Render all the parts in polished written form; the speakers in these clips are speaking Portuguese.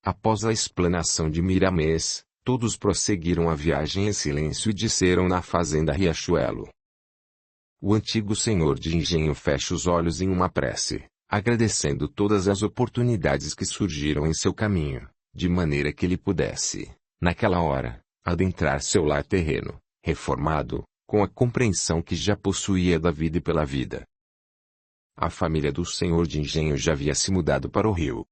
Após a explanação de Miramês, todos prosseguiram a viagem em silêncio e desceram na fazenda Riachuelo. O antigo senhor de engenho fecha os olhos em uma prece, agradecendo todas as oportunidades que surgiram em seu caminho, de maneira que ele pudesse, naquela hora, adentrar seu lar terreno, reformado, com a compreensão que já possuía da vida e pela vida. A família do senhor de engenho já havia se mudado para o Rio.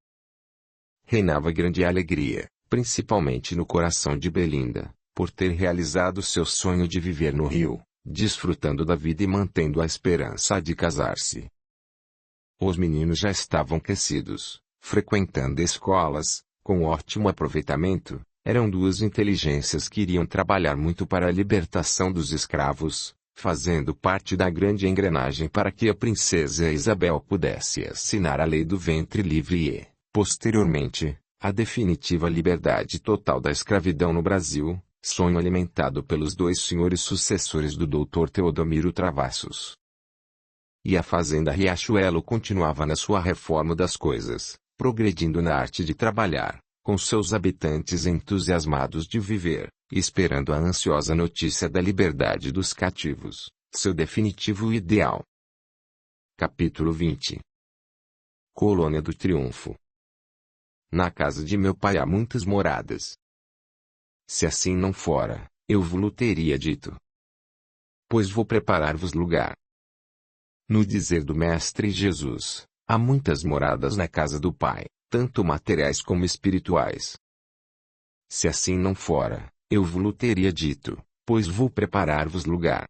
Reinava grande alegria, principalmente no coração de Belinda, por ter realizado seu sonho de viver no Rio, desfrutando da vida e mantendo a esperança de casar-se. Os meninos já estavam crescidos, frequentando escolas, com ótimo aproveitamento. Eram duas inteligências que iriam trabalhar muito para a libertação dos escravos, fazendo parte da grande engrenagem para que a princesa Isabel pudesse assinar a lei do ventre livre e, posteriormente, a definitiva liberdade total da escravidão no Brasil, sonho alimentado pelos dois senhores sucessores do Dr. Teodomiro Travassos. E a fazenda Riachuelo continuava na sua reforma das coisas, progredindo na arte de trabalhar, com seus habitantes entusiasmados de viver, esperando a ansiosa notícia da liberdade dos cativos, seu definitivo ideal. Capítulo 20. Colônia do Triunfo. Na casa de meu pai há muitas moradas. Se assim não fora, eu vos teria dito. Pois vou preparar-vos lugar. No dizer do Mestre Jesus, há muitas moradas na casa do Pai, tanto materiais como espirituais. Se assim não fora, eu vos teria dito, pois vou preparar-vos lugar.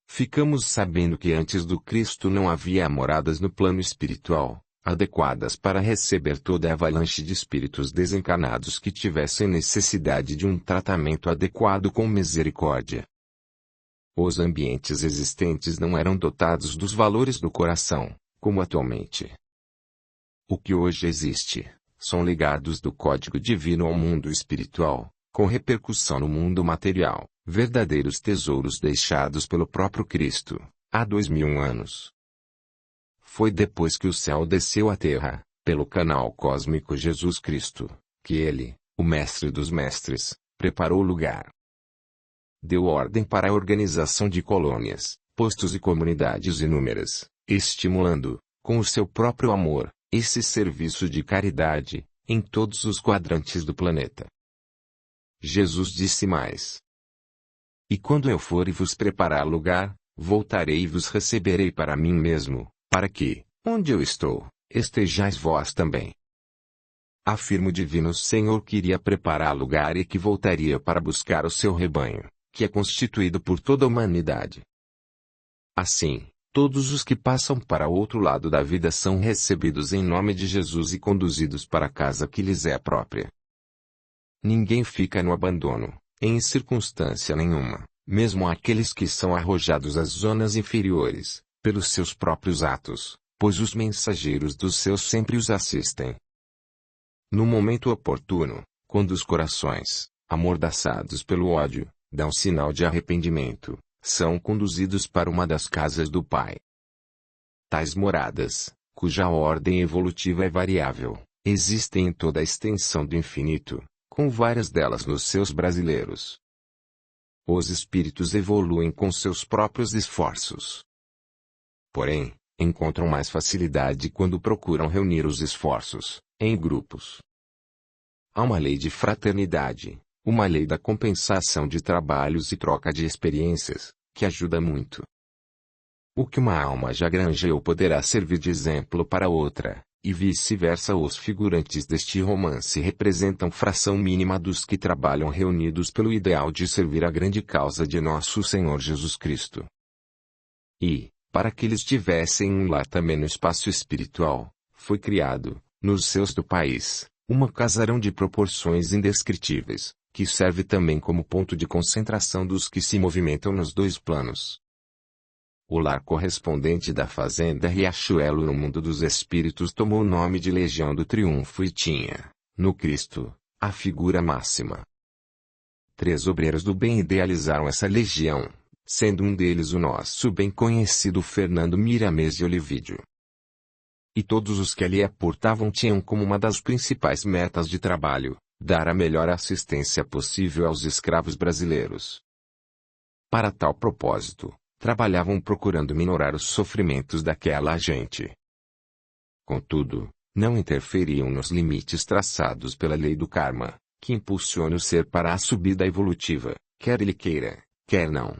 Ficamos sabendo que antes do Cristo não havia moradas no plano espiritual, adequadas para receber toda a avalanche de espíritos desencarnados que tivessem necessidade de um tratamento adequado com misericórdia. Os ambientes existentes não eram dotados dos valores do coração, como atualmente. O que hoje existe, são legados do código divino ao mundo espiritual, com repercussão no mundo material, verdadeiros tesouros deixados pelo próprio Cristo, há 2000 anos. Foi depois que o céu desceu à terra, pelo canal cósmico Jesus Cristo, que ele, o Mestre dos Mestres, preparou o lugar. Deu ordem para a organização de colônias, postos e comunidades inúmeras, estimulando, com o seu próprio amor, esse serviço de caridade, em todos os quadrantes do planeta. Jesus disse mais. E quando eu for e vos preparar lugar, voltarei e vos receberei para mim mesmo, para que, onde eu estou, estejais vós também. Afirma o Divino Senhor que iria preparar lugar e que voltaria para buscar o seu rebanho, que é constituído por toda a humanidade. Assim, todos os que passam para o outro lado da vida são recebidos em nome de Jesus e conduzidos para a casa que lhes é própria. Ninguém fica no abandono, em circunstância nenhuma, mesmo aqueles que são arrojados às zonas inferiores, pelos seus próprios atos, pois os mensageiros dos céus sempre os assistem. No momento oportuno, quando os corações, amordaçados pelo ódio, dão sinal de arrependimento, são conduzidos para uma das casas do Pai. Tais moradas, cuja ordem evolutiva é variável, existem em toda a extensão do infinito, com várias delas nos seus brasileiros. Os espíritos evoluem com seus próprios esforços. Porém, encontram mais facilidade quando procuram reunir os esforços, em grupos. Há uma lei de fraternidade, uma lei da compensação de trabalhos e troca de experiências, que ajuda muito. O que uma alma já granjeou poderá servir de exemplo para outra, e vice-versa. Os figurantes deste romance representam fração mínima dos que trabalham reunidos pelo ideal de servir a grande causa de nosso Senhor Jesus Cristo. E, para que eles tivessem um lar também no espaço espiritual, foi criado, nos céus do país, uma casarão de proporções indescritíveis, que serve também como ponto de concentração dos que se movimentam nos dois planos. O lar correspondente da fazenda Riachuelo no mundo dos espíritos tomou o nome de Legião do Triunfo e tinha, no Cristo, a figura máxima. 3 obreiros do bem idealizaram essa legião, sendo um deles o nosso bem conhecido Fernando Miramês de Olivídio. e todos os que ali aportavam tinham como uma das principais metas de trabalho, dar a melhor assistência possível aos escravos brasileiros. Para tal propósito, trabalhavam procurando minorar os sofrimentos daquela gente. Contudo, não interferiam nos limites traçados pela lei do karma, que impulsiona o ser para a subida evolutiva, quer ele queira, quer não.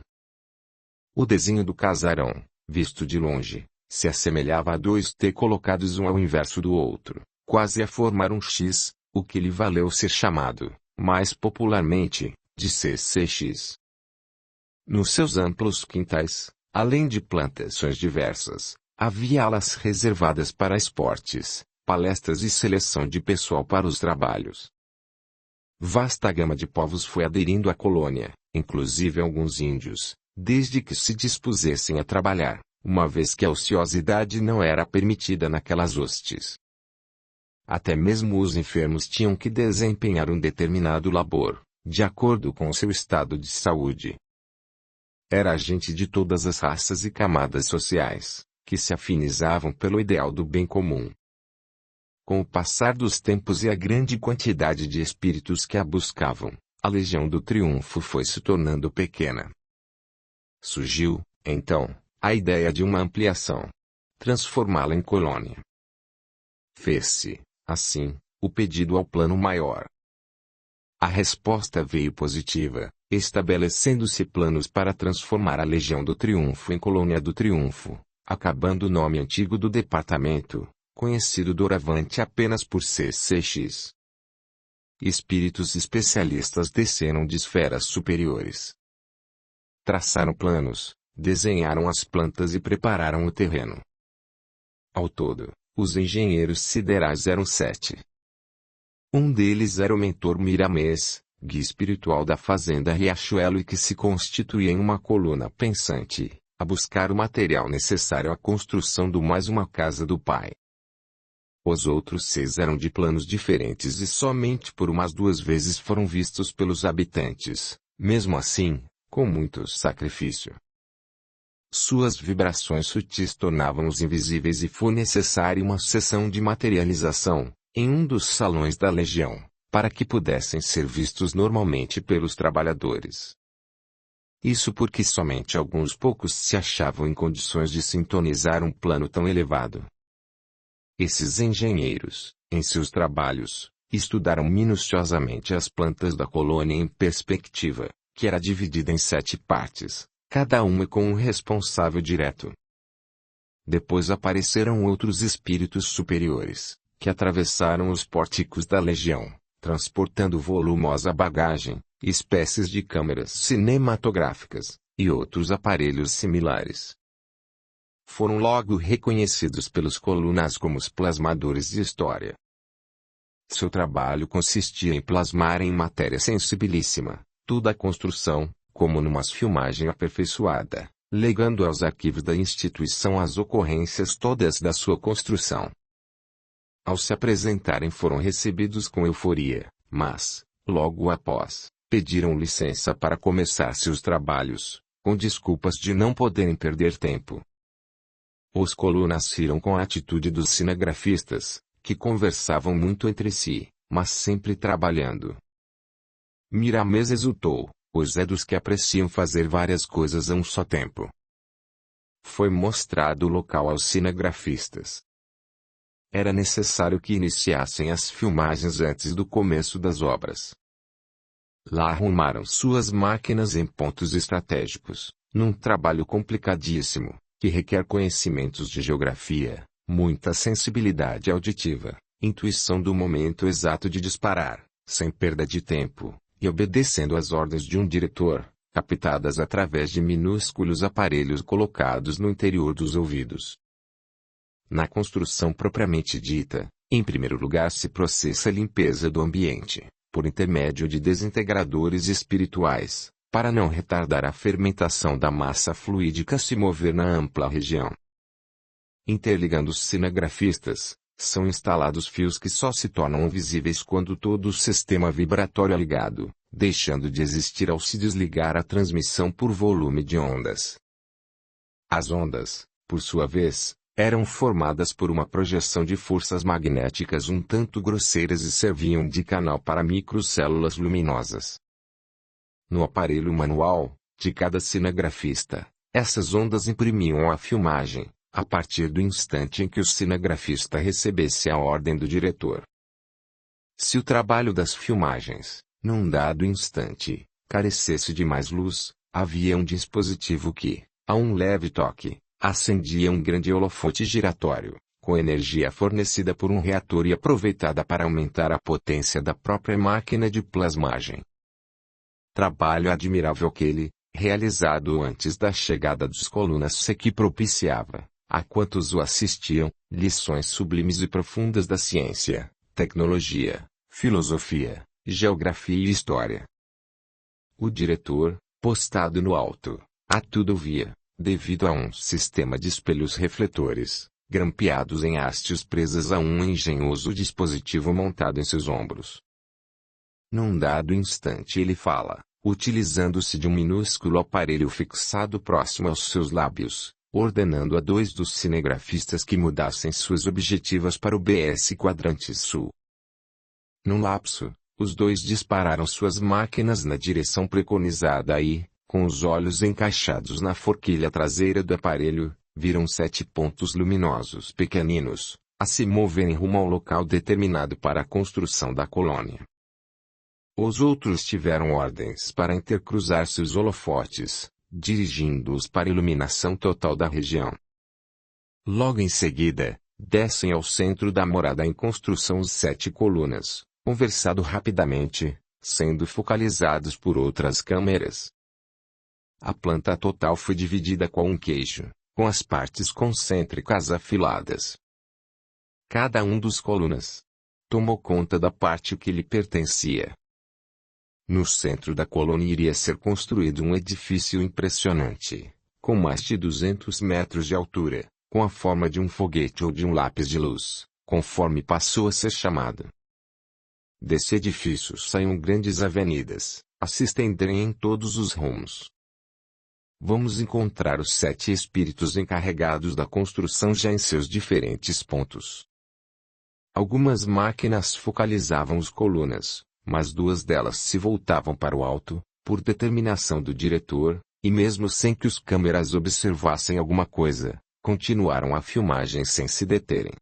O desenho do casarão, visto de longe, se assemelhava a dois T colocados um ao inverso do outro, quase a formar um X, o que lhe valeu ser chamado, mais popularmente, de CCX. Nos seus amplos quintais, além de plantações diversas, havia alas reservadas para esportes, palestras e seleção de pessoal para os trabalhos. Vasta gama de povos foi aderindo à colônia, inclusive alguns índios, desde que se dispusessem a trabalhar, uma vez que a ociosidade não era permitida naquelas hostes. Até mesmo os enfermos tinham que desempenhar um determinado labor, de acordo com seu estado de saúde. Era gente de todas as raças e camadas sociais, que se afinizavam pelo ideal do bem comum. Com o passar dos tempos e a grande quantidade de espíritos que a buscavam, a Legião do Triunfo foi se tornando pequena. Surgiu, então, a ideia de uma ampliação. Transformá-la em colônia. Fez-se, assim, o pedido ao plano maior. A resposta veio positiva, estabelecendo-se planos para transformar a Legião do Triunfo em Colônia do Triunfo, acabando o nome antigo do departamento, conhecido doravante apenas por CCX. Espíritos especialistas desceram de esferas superiores. Traçaram planos, desenharam as plantas e prepararam o terreno. Ao todo, os engenheiros siderais eram 7. Um deles era o mentor Miramês, guia espiritual da fazenda Riachuelo e que se constituía em uma coluna pensante, a buscar o material necessário à construção do mais uma casa do pai. Os outros 6 eram de planos diferentes e somente por umas 2 vezes foram vistos pelos habitantes, mesmo assim, com muito sacrifício. Suas vibrações sutis tornavam-os invisíveis e foi necessária uma sessão de materialização, em um dos salões da Legião, para que pudessem ser vistos normalmente pelos trabalhadores. Isso porque somente alguns poucos se achavam em condições de sintonizar um plano tão elevado. Esses engenheiros, em seus trabalhos, estudaram minuciosamente as plantas da colônia em perspectiva, que era dividida em 7 partes, cada uma com um responsável direto. Depois apareceram outros espíritos superiores, que atravessaram os pórticos da Legião, transportando volumosa bagagem, espécies de câmeras cinematográficas, e outros aparelhos similares. Foram logo reconhecidos pelos colunas como os plasmadores de história. Seu trabalho consistia em plasmar em matéria sensibilíssima, toda a construção, como numa filmagem aperfeiçoada, legando aos arquivos da instituição as ocorrências todas da sua construção. Ao se apresentarem foram recebidos com euforia, mas, logo após, pediram licença para começar seus trabalhos, com desculpas de não poderem perder tempo. Os colunas riram com a atitude dos cinegrafistas, que conversavam muito entre si, mas sempre trabalhando. Miramês exultou, pois é dos que apreciam fazer várias coisas a um só tempo. Foi mostrado o local aos cinegrafistas. Era necessário que iniciassem as filmagens antes do começo das obras. Lá arrumaram suas máquinas em pontos estratégicos, num trabalho complicadíssimo, que requer conhecimentos de geografia, muita sensibilidade auditiva, intuição do momento exato de disparar, sem perda de tempo, e obedecendo às ordens de um diretor, captadas através de minúsculos aparelhos colocados no interior dos ouvidos. Na construção propriamente dita, em primeiro lugar se processa a limpeza do ambiente, por intermédio de desintegradores espirituais, para não retardar a fermentação da massa fluídica se mover na ampla região. Interligando os cinegrafistas, são instalados fios que só se tornam visíveis quando todo o sistema vibratório é ligado, deixando de existir ao se desligar a transmissão por volume de ondas. As ondas, por sua vez, eram formadas por uma projeção de forças magnéticas um tanto grosseiras e serviam de canal para microcélulas luminosas. No aparelho manual de cada cinegrafista, essas ondas imprimiam a filmagem, a partir do instante em que o cinegrafista recebesse a ordem do diretor. Se o trabalho das filmagens, num dado instante, carecesse de mais luz, havia um dispositivo que, a um leve toque, acendia um grande holofote giratório, com energia fornecida por um reator e aproveitada para aumentar a potência da própria máquina de plasmagem. Trabalho admirável aquele, realizado antes da chegada dos colunas que propiciava, a quantos o assistiam, lições sublimes e profundas da ciência, tecnologia, filosofia, geografia e história. O diretor, postado no alto, a tudo via, devido a um sistema de espelhos refletores, grampeados em hastes presas a um engenhoso dispositivo montado em seus ombros. Num dado instante ele fala, utilizando-se de um minúsculo aparelho fixado próximo aos seus lábios, ordenando a 2 dos cinegrafistas que mudassem suas objetivas para o BS quadrante sul. Num lapso, os 2 dispararam suas máquinas na direção preconizada e, com os olhos encaixados na forquilha traseira do aparelho, viram 7 pontos luminosos pequeninos, a se moverem rumo ao local determinado para a construção da colônia. Os outros tiveram ordens para intercruzar seus holofotes, dirigindo-os para a iluminação total da região. Logo em seguida, descem ao centro da morada em construção os 7 colunas, conversado rapidamente, sendo focalizados por outras câmeras. A planta total foi dividida com um queixo, com as partes concêntricas afiladas. Cada um dos colunas tomou conta da parte que lhe pertencia. No centro da colônia iria ser construído um edifício impressionante, com mais de 200 metros de altura, com a forma de um foguete ou de um lápis de luz, conforme passou a ser chamado. Desse edifício saíam grandes avenidas, a se estenderem em todos os rumos. Vamos encontrar os 7 espíritos encarregados da construção já em seus diferentes pontos. Algumas máquinas focalizavam as colunas, mas 2 delas se voltavam para o alto, por determinação do diretor, e mesmo sem que os câmeras observassem alguma coisa, continuaram a filmagem sem se deterem.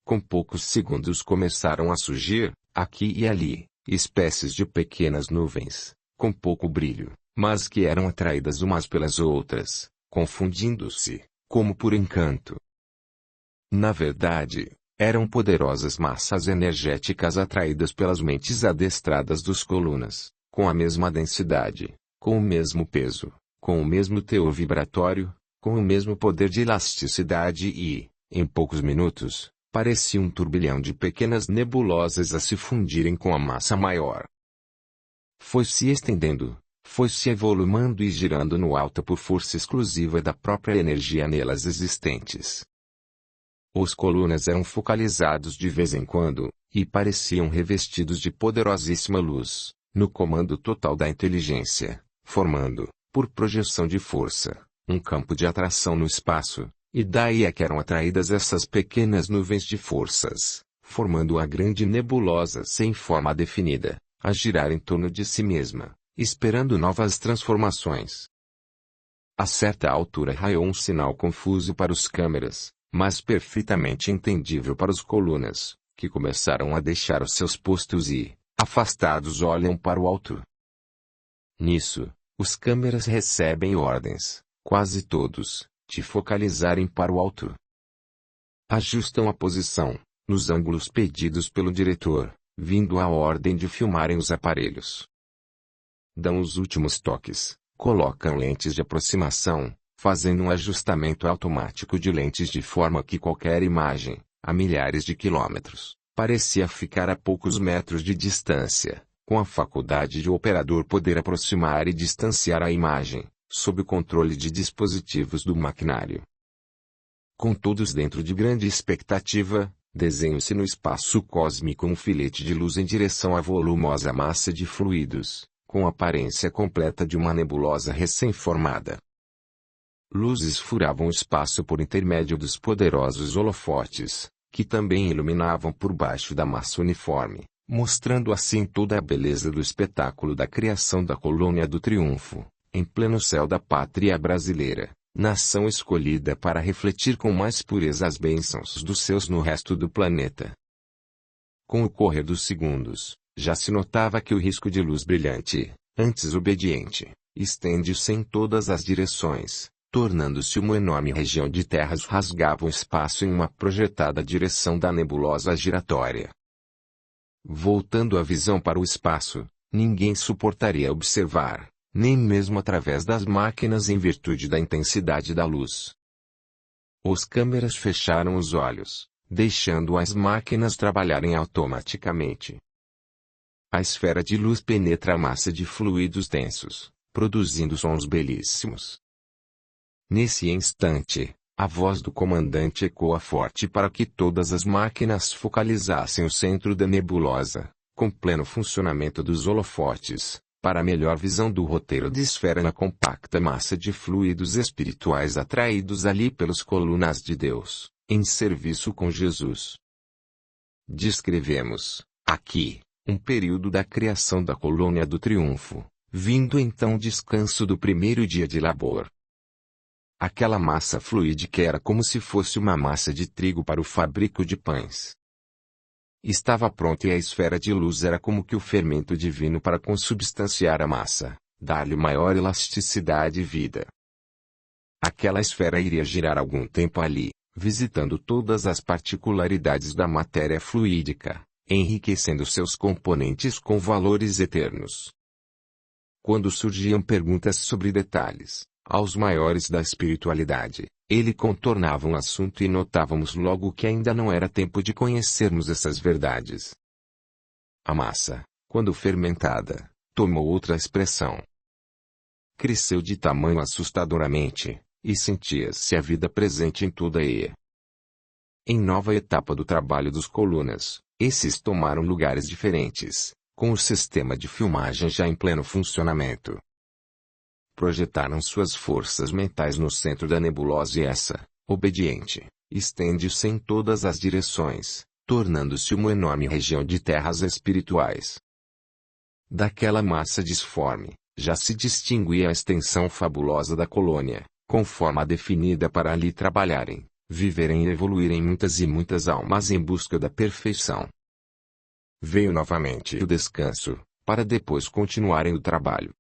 Com poucos segundos começaram a surgir, aqui e ali, espécies de pequenas nuvens, com pouco brilho, mas que eram atraídas umas pelas outras, confundindo-se, como por encanto. Na verdade, eram poderosas massas energéticas atraídas pelas mentes adestradas dos colunas, com a mesma densidade, com o mesmo peso, com o mesmo teor vibratório, com o mesmo poder de elasticidade e, em poucos minutos, parecia um turbilhão de pequenas nebulosas a se fundirem com a massa maior. Foi se estendendo, foi se evolumando e girando no alto por força exclusiva da própria energia nelas existentes. Os colunas eram focalizados de vez em quando, e pareciam revestidos de poderosíssima luz, no comando total da inteligência, formando, por projeção de força, um campo de atração no espaço, e daí é que eram atraídas essas pequenas nuvens de forças, formando a grande nebulosa sem forma definida, a girar em torno de si mesma, esperando novas transformações. A certa altura raiou um sinal confuso para os câmeras, mas perfeitamente entendível para os colunas, que começaram a deixar os seus postos e, afastados, olham para o alto. Nisso, os câmeras recebem ordens, quase todos, de focalizarem para o alto. Ajustam a posição, nos ângulos pedidos pelo diretor, vindo a ordem de filmarem os aparelhos. Dão os últimos toques, colocam lentes de aproximação, fazendo um ajustamento automático de lentes de forma que qualquer imagem, a milhares de quilômetros, parecia ficar a poucos metros de distância, com a faculdade de o operador poder aproximar e distanciar a imagem, sob o controle de dispositivos do maquinário. Com todos dentro de grande expectativa, desenha-se no espaço cósmico um filete de luz em direção à volumosa massa de fluidos, com a aparência completa de uma nebulosa recém-formada. Luzes furavam o espaço por intermédio dos poderosos holofotes, que também iluminavam por baixo da massa uniforme, mostrando assim toda a beleza do espetáculo da criação da Colônia do Triunfo, em pleno céu da pátria brasileira, nação escolhida para refletir com mais pureza as bênçãos dos seus no resto do planeta. Com o correr dos segundos, já se notava que o risco de luz brilhante, antes obediente, estende-se em todas as direções, tornando-se uma enorme região de terras rasgava o espaço em uma projetada direção da nebulosa giratória. Voltando a visão para o espaço, ninguém suportaria observar, nem mesmo através das máquinas em virtude da intensidade da luz. Os câmeras fecharam os olhos, deixando as máquinas trabalharem automaticamente. A esfera de luz penetra a massa de fluidos densos, produzindo sons belíssimos. Nesse instante, a voz do comandante ecoa forte para que todas as máquinas focalizassem o centro da nebulosa, com pleno funcionamento dos holofotes, para melhor visão do roteiro de esfera na compacta massa de fluidos espirituais atraídos ali pelas colunas de Deus, em serviço com Jesus. Descrevemos, aqui, um período da criação da Colônia do Triunfo, vindo então o descanso do primeiro dia de labor. Aquela massa fluídica era como se fosse uma massa de trigo para o fabrico de pães. Estava pronta e a esfera de luz era como que o fermento divino para consubstanciar a massa, dar-lhe maior elasticidade e vida. Aquela esfera iria girar algum tempo ali, visitando todas as particularidades da matéria fluídica, enriquecendo seus componentes com valores eternos. Quando surgiam perguntas sobre detalhes, aos maiores da espiritualidade, ele contornava um assunto e notávamos logo que ainda não era tempo de conhecermos essas verdades. A massa, quando fermentada, tomou outra expressão. Cresceu de tamanho assustadoramente, e sentia-se a vida presente em toda e. Em nova etapa do trabalho dos colunas, esses tomaram lugares diferentes, com o sistema de filmagem já em pleno funcionamento. Projetaram suas forças mentais no centro da nebulosa e essa, obediente, estende-se em todas as direções, tornando-se uma enorme região de terras espirituais. Daquela massa disforme, já se distinguia a extensão fabulosa da colônia, com forma definida para ali trabalharem, viverem e evoluírem muitas e muitas almas em busca da perfeição. Veio novamente o descanso, para depois continuarem o trabalho.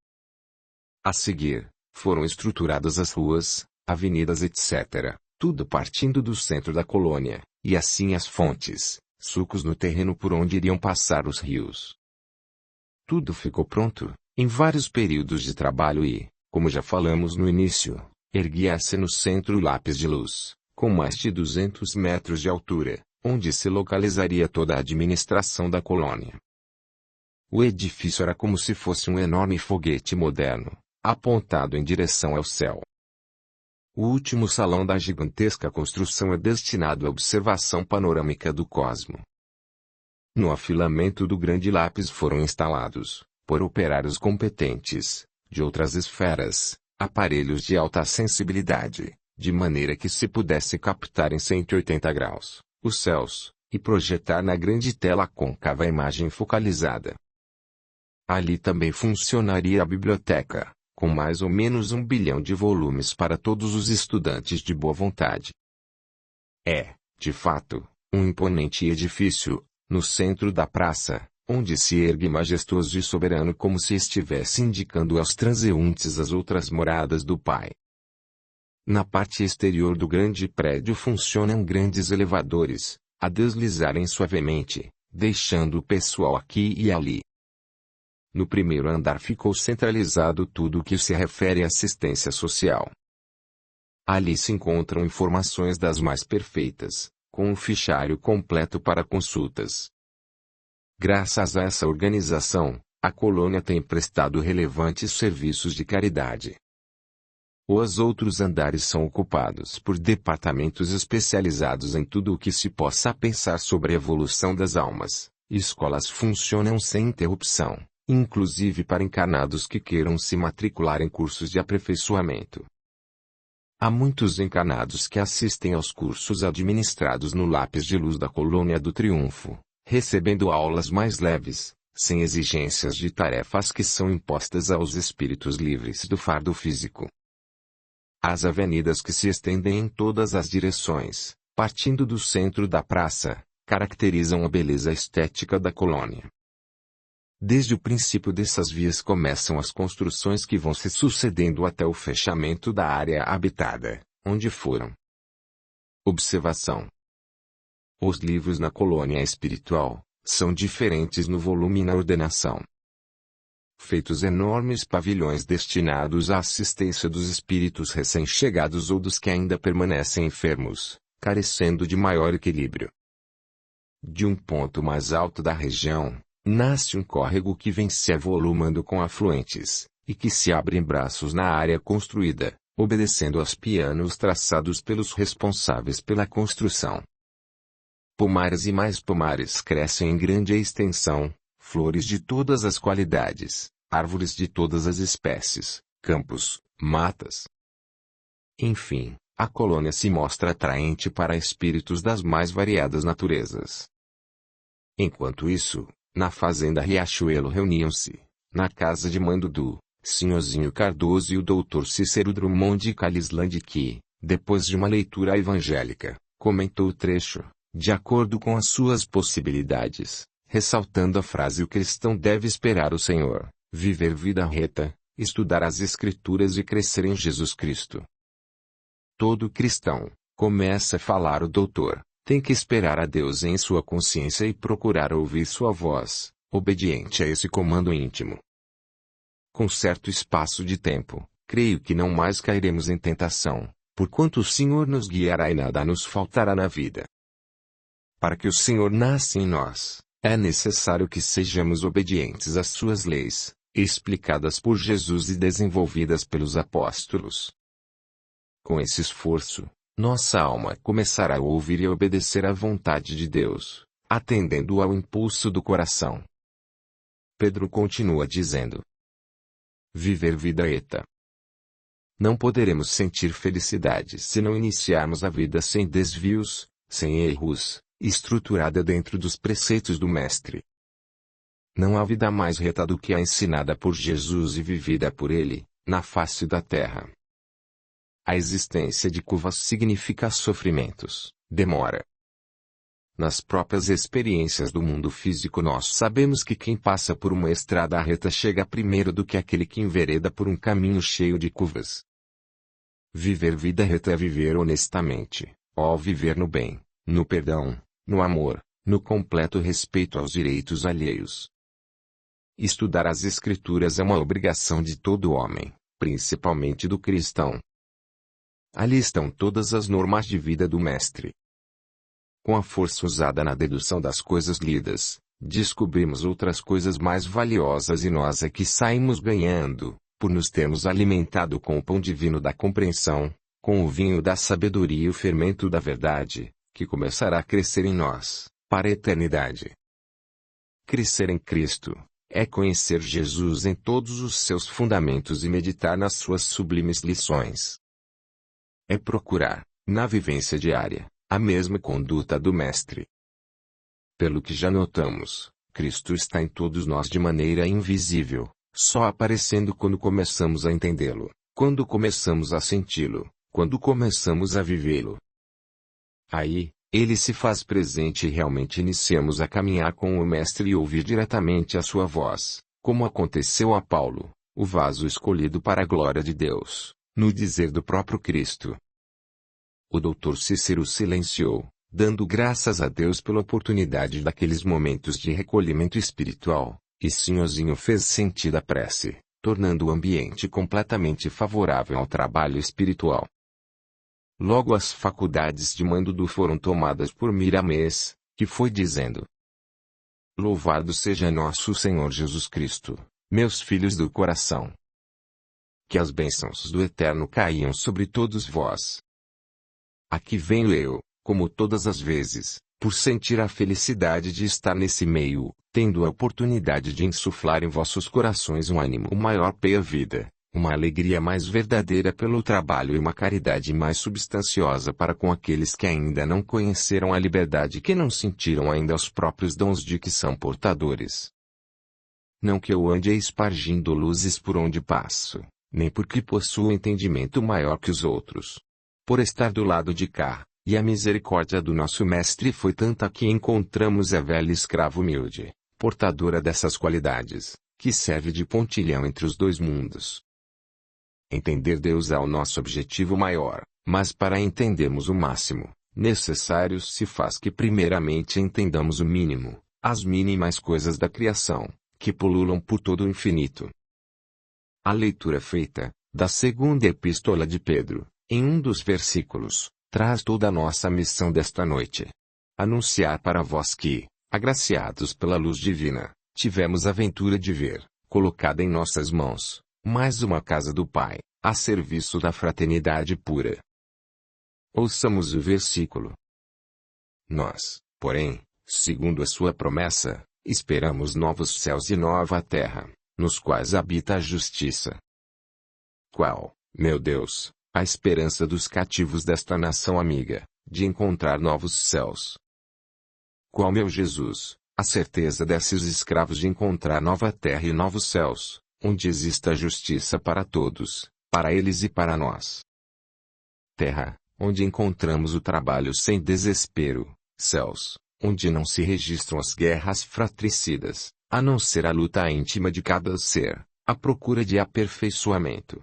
A seguir, foram estruturadas as ruas, avenidas etc., tudo partindo do centro da colônia, e assim as fontes, sulcos no terreno por onde iriam passar os rios. Tudo ficou pronto, em vários períodos de trabalho e, como já falamos no início, erguia-se no centro o lápis de luz, com mais de 200 metros de altura, onde se localizaria toda a administração da colônia. O edifício era como se fosse um enorme foguete moderno, apontado em direção ao céu. O último salão da gigantesca construção é destinado à observação panorâmica do cosmo. No afilamento do grande lápis foram instalados, por operários competentes, de outras esferas, aparelhos de alta sensibilidade, de maneira que se pudesse captar em 180 graus, os céus, e projetar na grande tela côncava a imagem focalizada. Ali também funcionaria a biblioteca, com mais ou menos 1 bilhão de volumes para todos os estudantes de boa vontade. É, de fato, um imponente edifício, no centro da praça, onde se ergue majestoso e soberano como se estivesse indicando aos transeuntes as outras moradas do Pai. Na parte exterior do grande prédio funcionam grandes elevadores, a deslizarem suavemente, deixando o pessoal aqui e ali. No primeiro andar ficou centralizado tudo o que se refere à assistência social. Ali se encontram informações das mais perfeitas, com um fichário completo para consultas. Graças a essa organização, a colônia tem prestado relevantes serviços de caridade. Os outros andares são ocupados por departamentos especializados em tudo o que se possa pensar sobre a evolução das almas. Escolas funcionam sem interrupção, inclusive para encarnados que queiram se matricular em cursos de aperfeiçoamento. Há muitos encarnados que assistem aos cursos administrados no Lápis de Luz da Colônia do Triunfo, recebendo aulas mais leves, sem exigências de tarefas que são impostas aos espíritos livres do fardo físico. As avenidas que se estendem em todas as direções, partindo do centro da praça, caracterizam a beleza estética da colônia. Desde o princípio dessas vias começam as construções que vão se sucedendo até o fechamento da área habitada, onde foram. Observação: os livros na colônia espiritual são diferentes no volume e na ordenação. Feitos enormes pavilhões destinados à assistência dos espíritos recém-chegados ou dos que ainda permanecem enfermos, carecendo de maior equilíbrio. De um ponto mais alto da região, nasce um córrego que vem se avolumando com afluentes, e que se abre em braços na área construída, obedecendo aos planos traçados pelos responsáveis pela construção. Pomares e mais pomares crescem em grande extensão, flores de todas as qualidades, árvores de todas as espécies, campos, matas. Enfim, a colônia se mostra atraente para espíritos das mais variadas naturezas. Enquanto isso, na fazenda Riachuelo reuniam-se, na casa de mando do Senhorzinho Cardoso e o Dr. Cícero Drummond de Calisland que, depois de uma leitura evangélica, comentou o trecho, de acordo com as suas possibilidades, ressaltando a frase: o cristão deve esperar o Senhor, viver vida reta, estudar as Escrituras e crescer em Jesus Cristo. Todo cristão, começa a falar o doutor, tem que esperar a Deus em sua consciência e procurar ouvir sua voz, obediente a esse comando íntimo. Com certo espaço de tempo, creio que não mais cairemos em tentação, porquanto o Senhor nos guiará e nada nos faltará na vida. Para que o Senhor nasça em nós, é necessário que sejamos obedientes às suas leis, explicadas por Jesus e desenvolvidas pelos apóstolos. Com esse esforço, nossa alma começará a ouvir e obedecer à vontade de Deus, atendendo ao impulso do coração. Pedro continua dizendo: viver vida reta. Não poderemos sentir felicidade se não iniciarmos a vida sem desvios, sem erros, estruturada dentro dos preceitos do Mestre. Não há vida mais reta do que a ensinada por Jesus e vivida por Ele, na face da terra. A existência de curvas significa sofrimentos, demora. Nas próprias experiências do mundo físico nós sabemos que quem passa por uma estrada reta chega primeiro do que aquele que envereda por um caminho cheio de curvas. Viver vida reta é viver honestamente, viver no bem, no perdão, no amor, no completo respeito aos direitos alheios. Estudar as Escrituras é uma obrigação de todo homem, principalmente do cristão. Ali estão todas as normas de vida do Mestre. Com a força usada na dedução das coisas lidas, descobrimos outras coisas mais valiosas e nós é que saímos ganhando, por nos termos alimentado com o pão divino da compreensão, com o vinho da sabedoria e o fermento da verdade, que começará a crescer em nós, para a eternidade. Crescer em Cristo é conhecer Jesus em todos os seus fundamentos e meditar nas suas sublimes lições. É procurar, na vivência diária, a mesma conduta do Mestre. Pelo que já notamos, Cristo está em todos nós de maneira invisível, só aparecendo quando começamos a entendê-lo, quando começamos a senti-lo, quando começamos a vivê-lo. Aí, ele se faz presente e realmente iniciamos a caminhar com o Mestre e ouvir diretamente a sua voz, como aconteceu a Paulo, o vaso escolhido para a glória de Deus, no dizer do próprio Cristo. O Dr. Cícero silenciou, dando graças a Deus pela oportunidade daqueles momentos de recolhimento espiritual, e Senhorzinho fez sentido a prece, tornando o ambiente completamente favorável ao trabalho espiritual. Logo as faculdades de mando foram tomadas por Miramês, que foi dizendo: louvado seja nosso Senhor Jesus Cristo, meus filhos do coração. Que as bênçãos do Eterno caiam sobre todos vós. Aqui venho eu, como todas as vezes, por sentir a felicidade de estar nesse meio, tendo a oportunidade de insuflar em vossos corações um ânimo maior pela vida, uma alegria mais verdadeira pelo trabalho e uma caridade mais substanciosa para com aqueles que ainda não conheceram a liberdade, que não sentiram ainda os próprios dons de que são portadores. Não que eu ande espargindo luzes por onde passo, nem porque possuo entendimento maior que os outros. Por estar do lado de cá, e a misericórdia do nosso Mestre foi tanta que encontramos a velha escrava humilde, portadora dessas qualidades, que serve de pontilhão entre os dois mundos. Entender Deus é o nosso objetivo maior, mas para entendermos o máximo, necessário se faz que primeiramente entendamos o mínimo, as mínimas coisas da criação, que pululam por todo o infinito. A leitura feita, da segunda epístola de Pedro, em um dos versículos, traz toda a nossa missão desta noite. Anunciar para vós que, agraciados pela luz divina, tivemos a ventura de ver, colocada em nossas mãos, mais uma casa do Pai, a serviço da fraternidade pura. Ouçamos o versículo. Nós, porém, segundo a sua promessa, esperamos novos céus e nova terra, nos quais habita a justiça. Qual, meu Deus, a esperança dos cativos desta nação amiga, de encontrar novos céus? Qual, meu Jesus, a certeza desses escravos de encontrar nova terra e novos céus, onde exista justiça para todos, para eles e para nós? Terra, onde encontramos o trabalho sem desespero, céus, onde não se registram as guerras fratricidas, a não ser a luta íntima de cada ser, à procura de aperfeiçoamento.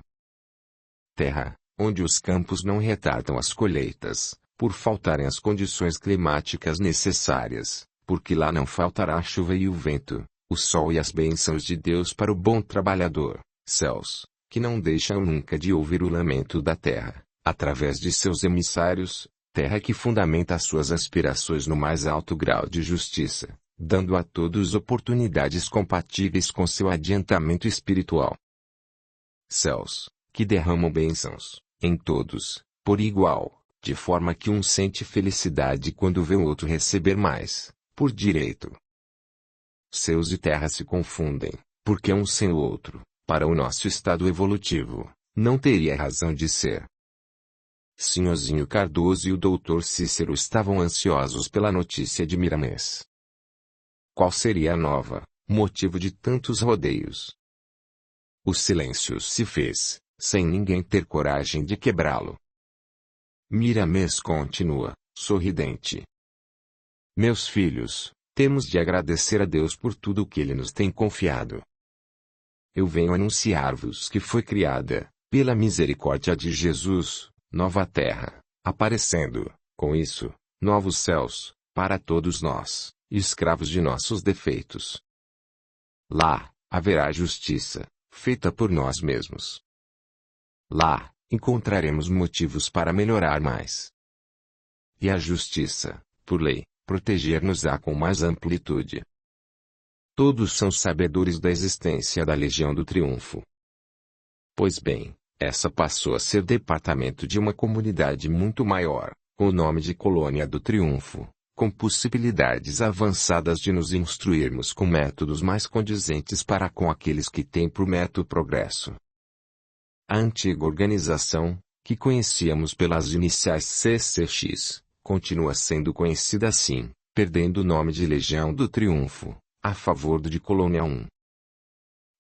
Terra, onde os campos não retardam as colheitas, por faltarem as condições climáticas necessárias, porque lá não faltará a chuva e o vento, o sol e as bênçãos de Deus para o bom trabalhador, céus, que não deixam nunca de ouvir o lamento da terra, através de seus emissários, terra que fundamenta as suas aspirações no mais alto grau de justiça, dando a todos oportunidades compatíveis com seu adiantamento espiritual. Céus, que derramam bênçãos, em todos, por igual, de forma que um sente felicidade quando vê o outro receber mais, por direito. Céus e terra se confundem, porque um sem o outro, para o nosso estado evolutivo, não teria razão de ser. Sinhozinho Cardoso e o Dr. Cícero estavam ansiosos pela notícia de Miramês. Qual seria a nova, motivo de tantos rodeios? O silêncio se fez, sem ninguém ter coragem de quebrá-lo. Miramês continua, sorridente. Meus filhos, temos de agradecer a Deus por tudo o que Ele nos tem confiado. Eu venho anunciar-vos que foi criada, pela misericórdia de Jesus, nova terra, aparecendo, com isso, novos céus, para todos nós, escravos de nossos defeitos. Lá, haverá justiça, feita por nós mesmos. Lá, encontraremos motivos para melhorar mais. E a justiça, por lei, proteger-nos-á com mais amplitude. Todos são sabedores da existência da Legião do Triunfo. Pois bem, essa passou a ser departamento de uma comunidade muito maior, com o nome de Colônia do Triunfo, com possibilidades avançadas de nos instruirmos com métodos mais condizentes para com aqueles que têm por meta o progresso. A antiga organização, que conhecíamos pelas iniciais CCX, continua sendo conhecida assim, perdendo o nome de Legião do Triunfo, a favor do de Colônia 1.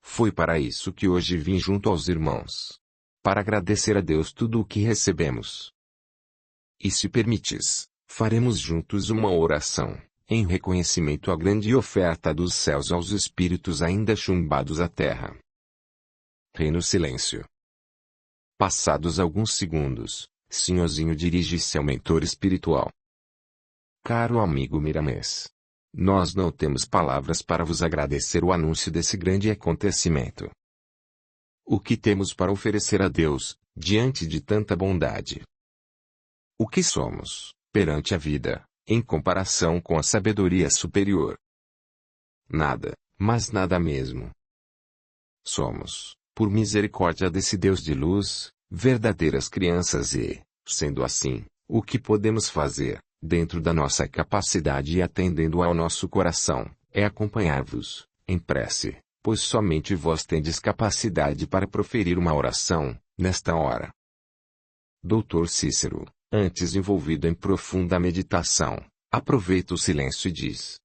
Foi para isso que hoje vim junto aos irmãos. Para agradecer a Deus tudo o que recebemos. E se permites, faremos juntos uma oração, em reconhecimento à grande oferta dos céus aos espíritos ainda chumbados à terra. Reino silêncio. Passados alguns segundos, Sinhozinho dirige-se ao mentor espiritual. Caro amigo Miramês, nós não temos palavras para vos agradecer o anúncio desse grande acontecimento. O que temos para oferecer a Deus, diante de tanta bondade? O que somos, perante a vida, em comparação com a sabedoria superior? Nada, mas nada mesmo. Somos, por misericórdia desse Deus de luz, verdadeiras crianças e, sendo assim, o que podemos fazer, dentro da nossa capacidade e atendendo ao nosso coração, é acompanhar-vos, em prece, pois somente vós tendes capacidade para proferir uma oração, nesta hora. Dr. Cícero, antes envolvido em profunda meditação, aproveita o silêncio e diz: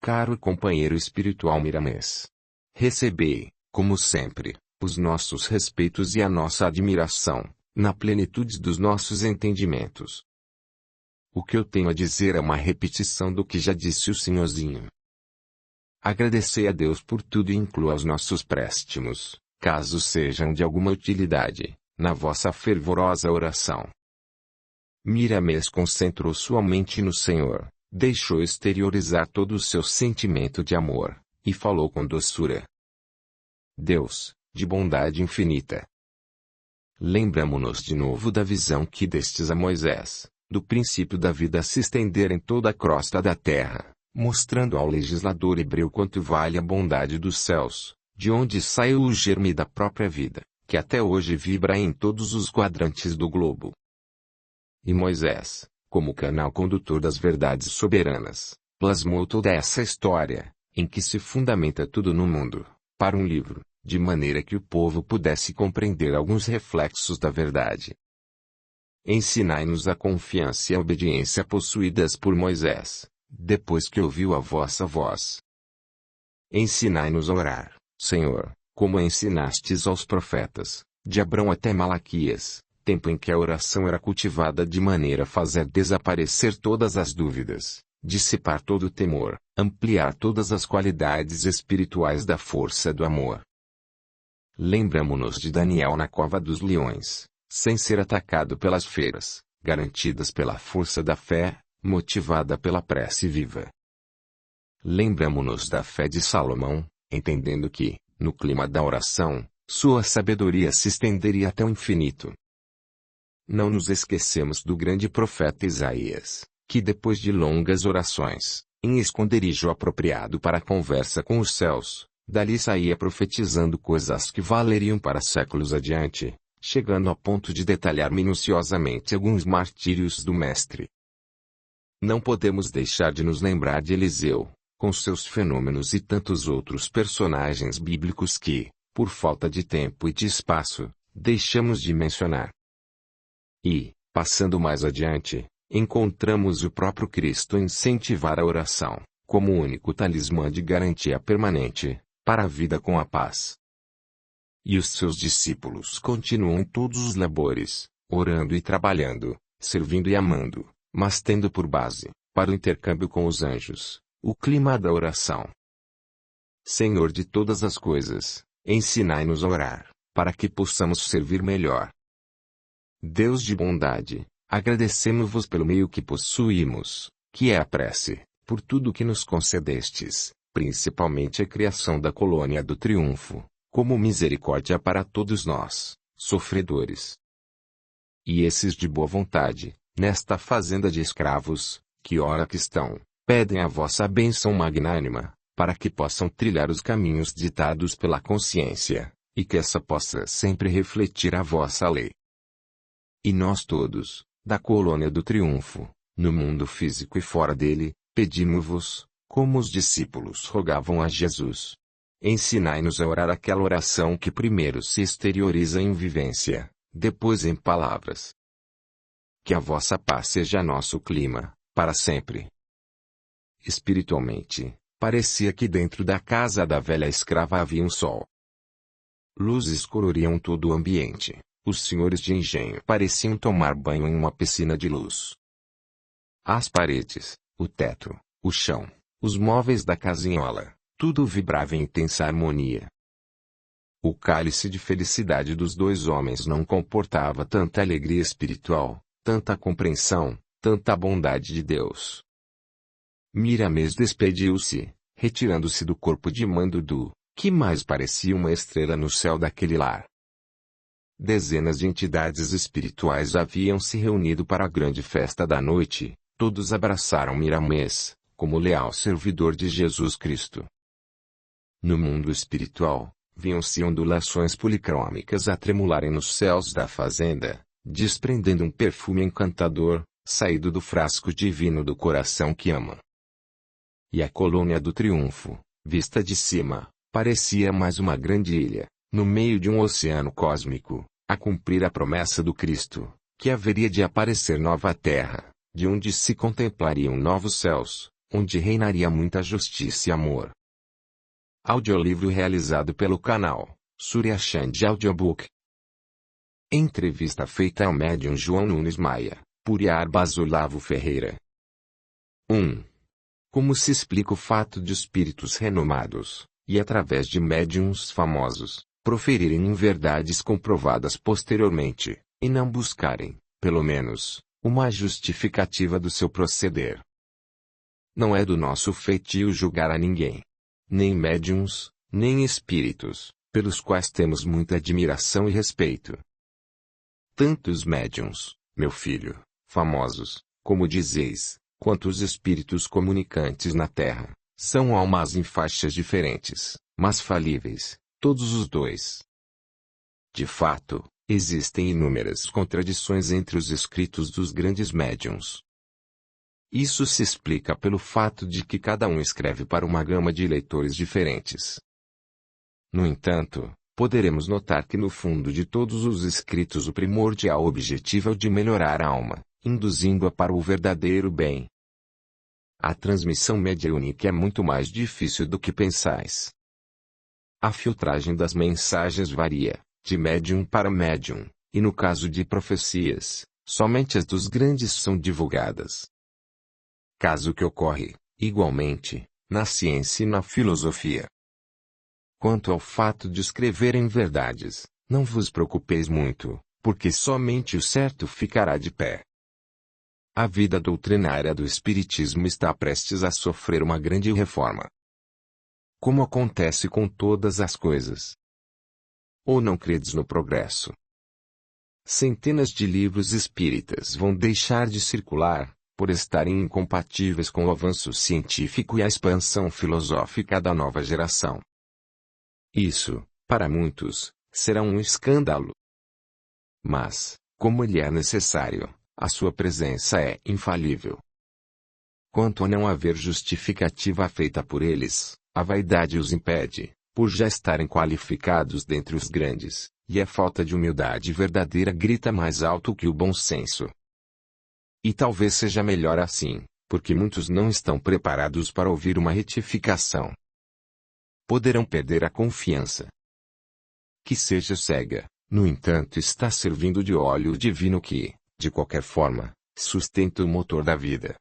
Caro companheiro espiritual Miramês, recebei, como sempre, os nossos respeitos e a nossa admiração, na plenitude dos nossos entendimentos. O que eu tenho a dizer é uma repetição do que já disse o senhorzinho. Agradecei a Deus por tudo e inclua os nossos préstimos, caso sejam de alguma utilidade, na vossa fervorosa oração. Miramês concentrou sua mente no Senhor, deixou exteriorizar todo o seu sentimento de amor, e falou com doçura. Deus, de bondade infinita, lembramo-nos de novo da visão que destes a Moisés, do princípio da vida a se estender em toda a crosta da terra, mostrando ao legislador hebreu quanto vale a bondade dos céus, de onde sai o germe da própria vida, que até hoje vibra em todos os quadrantes do globo. E Moisés, como canal condutor das verdades soberanas, plasmou toda essa história, em que se fundamenta tudo no mundo, para um livro, de maneira que o povo pudesse compreender alguns reflexos da verdade. Ensinai-nos a confiança e a obediência possuídas por Moisés, depois que ouviu a vossa voz. Ensinai-nos a orar, Senhor, como ensinastes aos profetas, de Abrão até Malaquias, tempo em que a oração era cultivada de maneira a fazer desaparecer todas as dúvidas, dissipar todo o temor, ampliar todas as qualidades espirituais da força do amor. Lembramo-nos de Daniel na cova dos leões, sem ser atacado pelas feras, garantidas pela força da fé, motivada pela prece viva. Lembramo-nos da fé de Salomão, entendendo que, no clima da oração, sua sabedoria se estenderia até o infinito. Não nos esquecemos do grande profeta Isaías, que depois de longas orações, em esconderijo apropriado para a conversa com os céus, dali saía profetizando coisas que valeriam para séculos adiante, chegando a ponto de detalhar minuciosamente alguns martírios do Mestre. Não podemos deixar de nos lembrar de Eliseu, com seus fenômenos e tantos outros personagens bíblicos que, por falta de tempo e de espaço, deixamos de mencionar. E, passando mais adiante, encontramos o próprio Cristo incentivar a oração, como único talismã de garantia permanente, para a vida com a paz. E os seus discípulos continuam todos os labores, orando e trabalhando, servindo e amando, mas tendo por base, para o intercâmbio com os anjos, o clima da oração. Senhor de todas as coisas, ensinai-nos a orar, para que possamos servir melhor. Deus de bondade, agradecemos-vos pelo meio que possuímos, que é a prece, por tudo que nos concedestes, principalmente a criação da colônia do triunfo, como misericórdia para todos nós, sofredores. E esses de boa vontade, nesta fazenda de escravos, que ora que estão, pedem a vossa bênção magnânima, para que possam trilhar os caminhos ditados pela consciência, e que essa possa sempre refletir a vossa lei. E nós todos, da colônia do triunfo, no mundo físico e fora dele, pedimos-vos, como os discípulos rogavam a Jesus. Ensinai-nos a orar aquela oração que primeiro se exterioriza em vivência, depois em palavras. Que a vossa paz seja nosso clima, para sempre. Espiritualmente, parecia que dentro da casa da velha escrava havia um sol. Luzes coloriam todo o ambiente. Os senhores de engenho pareciam tomar banho em uma piscina de luz. As paredes, o teto, o chão, os móveis da casinhola, tudo vibrava em intensa harmonia. O cálice de felicidade dos dois homens não comportava tanta alegria espiritual, tanta compreensão, tanta bondade de Deus. Miramês despediu-se, retirando-se do corpo de mando do, que mais parecia uma estrela no céu daquele lar. Dezenas de entidades espirituais haviam se reunido para a grande festa da noite, todos abraçaram Miramês, como leal servidor de Jesus Cristo. No mundo espiritual, viam-se ondulações policrômicas a tremularem nos céus da fazenda, desprendendo um perfume encantador, saído do frasco divino do coração que ama. E a colônia do triunfo, vista de cima, Parecia mais uma grande ilha, no meio de um oceano cósmico, a cumprir a promessa do Cristo, que haveria de aparecer nova terra, de onde se contemplariam novos céus, onde reinaria muita justiça e amor. Audiolivro realizado pelo canal Surya Chand Audiobook. Entrevista feita ao médium João Nunes Maia, por Yarbas Olavo Ferreira. 1. Como se explica o fato de espíritos renomados, e através de médiuns famosos, proferirem verdades comprovadas posteriormente, e não buscarem, pelo menos, uma justificativa do seu proceder? Não é do nosso feitio julgar a ninguém, nem médiuns, nem espíritos, pelos quais temos muita admiração e respeito. Tanto os médiuns, meu filho, famosos, como dizeis, quanto os espíritos comunicantes na Terra, são almas em faixas diferentes, mas falíveis, todos os dois. De fato, existem inúmeras contradições entre os escritos dos grandes médiuns. Isso se explica pelo fato de que cada um escreve para uma gama de leitores diferentes. No entanto, poderemos notar que no fundo de todos os escritos o primordial objetivo é o de melhorar a alma, induzindo-a para o verdadeiro bem. A transmissão mediúnica é muito mais difícil do que pensais. A filtragem das mensagens varia, de médium para médium, e no caso de profecias, somente as dos grandes são divulgadas. Caso que ocorre, igualmente, na ciência e na filosofia. Quanto ao fato de escreverem verdades, não vos preocupeis muito, porque somente o certo ficará de pé. A vida doutrinária do Espiritismo está prestes a sofrer uma grande reforma. Como acontece com todas as coisas. Ou não credes no progresso? Centenas de livros espíritas vão deixar de circular, por estarem incompatíveis com o avanço científico e a expansão filosófica da nova geração. Isso, para muitos, será um escândalo. Mas, como ele é necessário, a sua presença é infalível. Quanto a não haver justificativa feita por eles, a vaidade os impede, por já estarem qualificados dentre os grandes, e a falta de humildade verdadeira grita mais alto que o bom senso. E talvez seja melhor assim, porque muitos não estão preparados para ouvir uma retificação. Poderão perder a confiança. Que seja cega, no entanto, está servindo de óleo divino que, de qualquer forma, sustenta o motor da vida.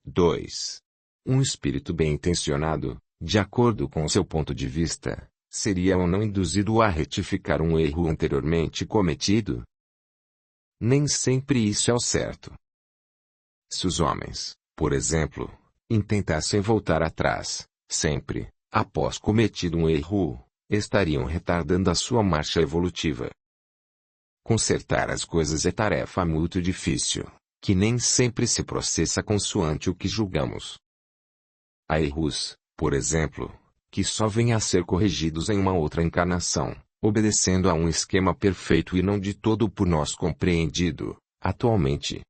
2. Um espírito bem-intencionado, de acordo com seu ponto de vista, seria ou não induzido a retificar um erro anteriormente cometido? Nem sempre isso é o certo. Se os homens, por exemplo, intentassem voltar atrás, sempre, após cometido um erro, estariam retardando a sua marcha evolutiva. Consertar as coisas é tarefa muito difícil, que nem sempre se processa consoante o que julgamos. Há erros, por exemplo, que só vêm a ser corrigidos em uma outra encarnação, obedecendo a um esquema perfeito e não de todo por nós compreendido, atualmente.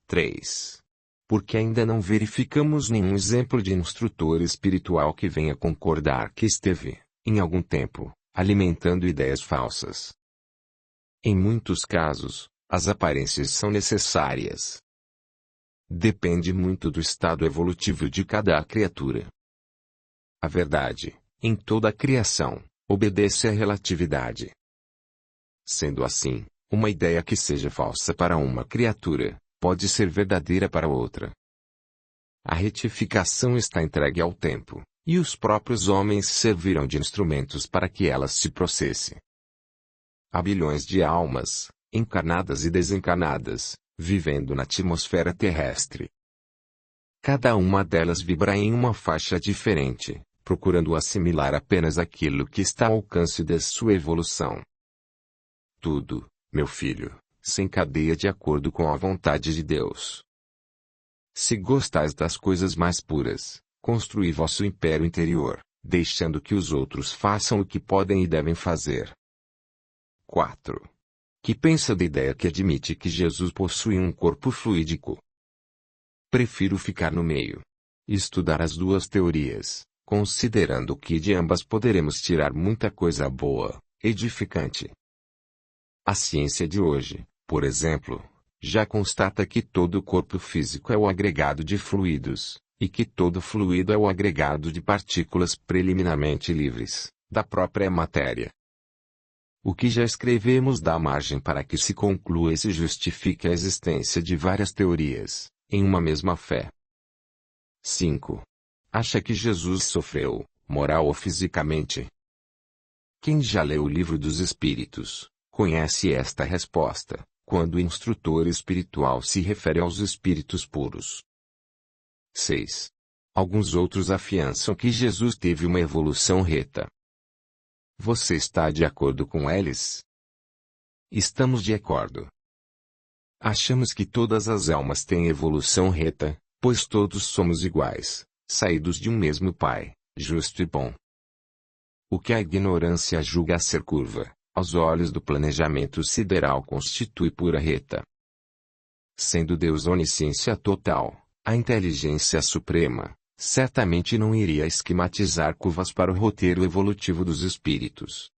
3. Porque ainda não verificamos nenhum exemplo de instrutor espiritual que venha concordar que esteve, em algum tempo, alimentando ideias falsas. Em muitos casos, as aparências são necessárias. Depende muito do estado evolutivo de cada criatura. A verdade, em toda a criação, obedece à relatividade. Sendo assim, uma ideia que seja falsa para uma criatura, pode ser verdadeira para outra. A retificação está entregue ao tempo, e os próprios homens servirão de instrumentos para que ela se processe. Há bilhões de almas, encarnadas e desencarnadas, vivendo na atmosfera terrestre. Cada uma delas vibra em uma faixa diferente, procurando assimilar apenas aquilo que está ao alcance de sua evolução. Tudo, meu filho, se encadeia de acordo com a vontade de Deus. Se gostais das coisas mais puras, construí vosso império interior, deixando que os outros façam o que podem e devem fazer. 4. Que pensa da ideia que admite que Jesus possui um corpo fluídico? Prefiro ficar no meio. Estudar as duas teorias, considerando que de ambas poderemos tirar muita coisa boa, edificante. A ciência de hoje, por exemplo, já constata que todo corpo físico é o agregado de fluidos, e que todo fluido é o agregado de partículas preliminarmente livres, da própria matéria. O que já escrevemos dá margem para que se conclua e se justifique a existência de várias teorias, em uma mesma fé. 5. Acha que Jesus sofreu, moral ou fisicamente? Quem já leu o Livro dos Espíritos, conhece esta resposta, quando o instrutor espiritual se refere aos espíritos puros. 6. Alguns outros afiançam que Jesus teve uma evolução reta. Você está de acordo com eles? Estamos de acordo. Achamos que todas as almas têm evolução reta, pois todos somos iguais, saídos de um mesmo Pai, justo e bom. O que a ignorância julga ser curva, aos olhos do planejamento sideral constitui pura reta. Sendo Deus onisciência total, a inteligência suprema, certamente não iria esquematizar curvas para o roteiro evolutivo dos espíritos.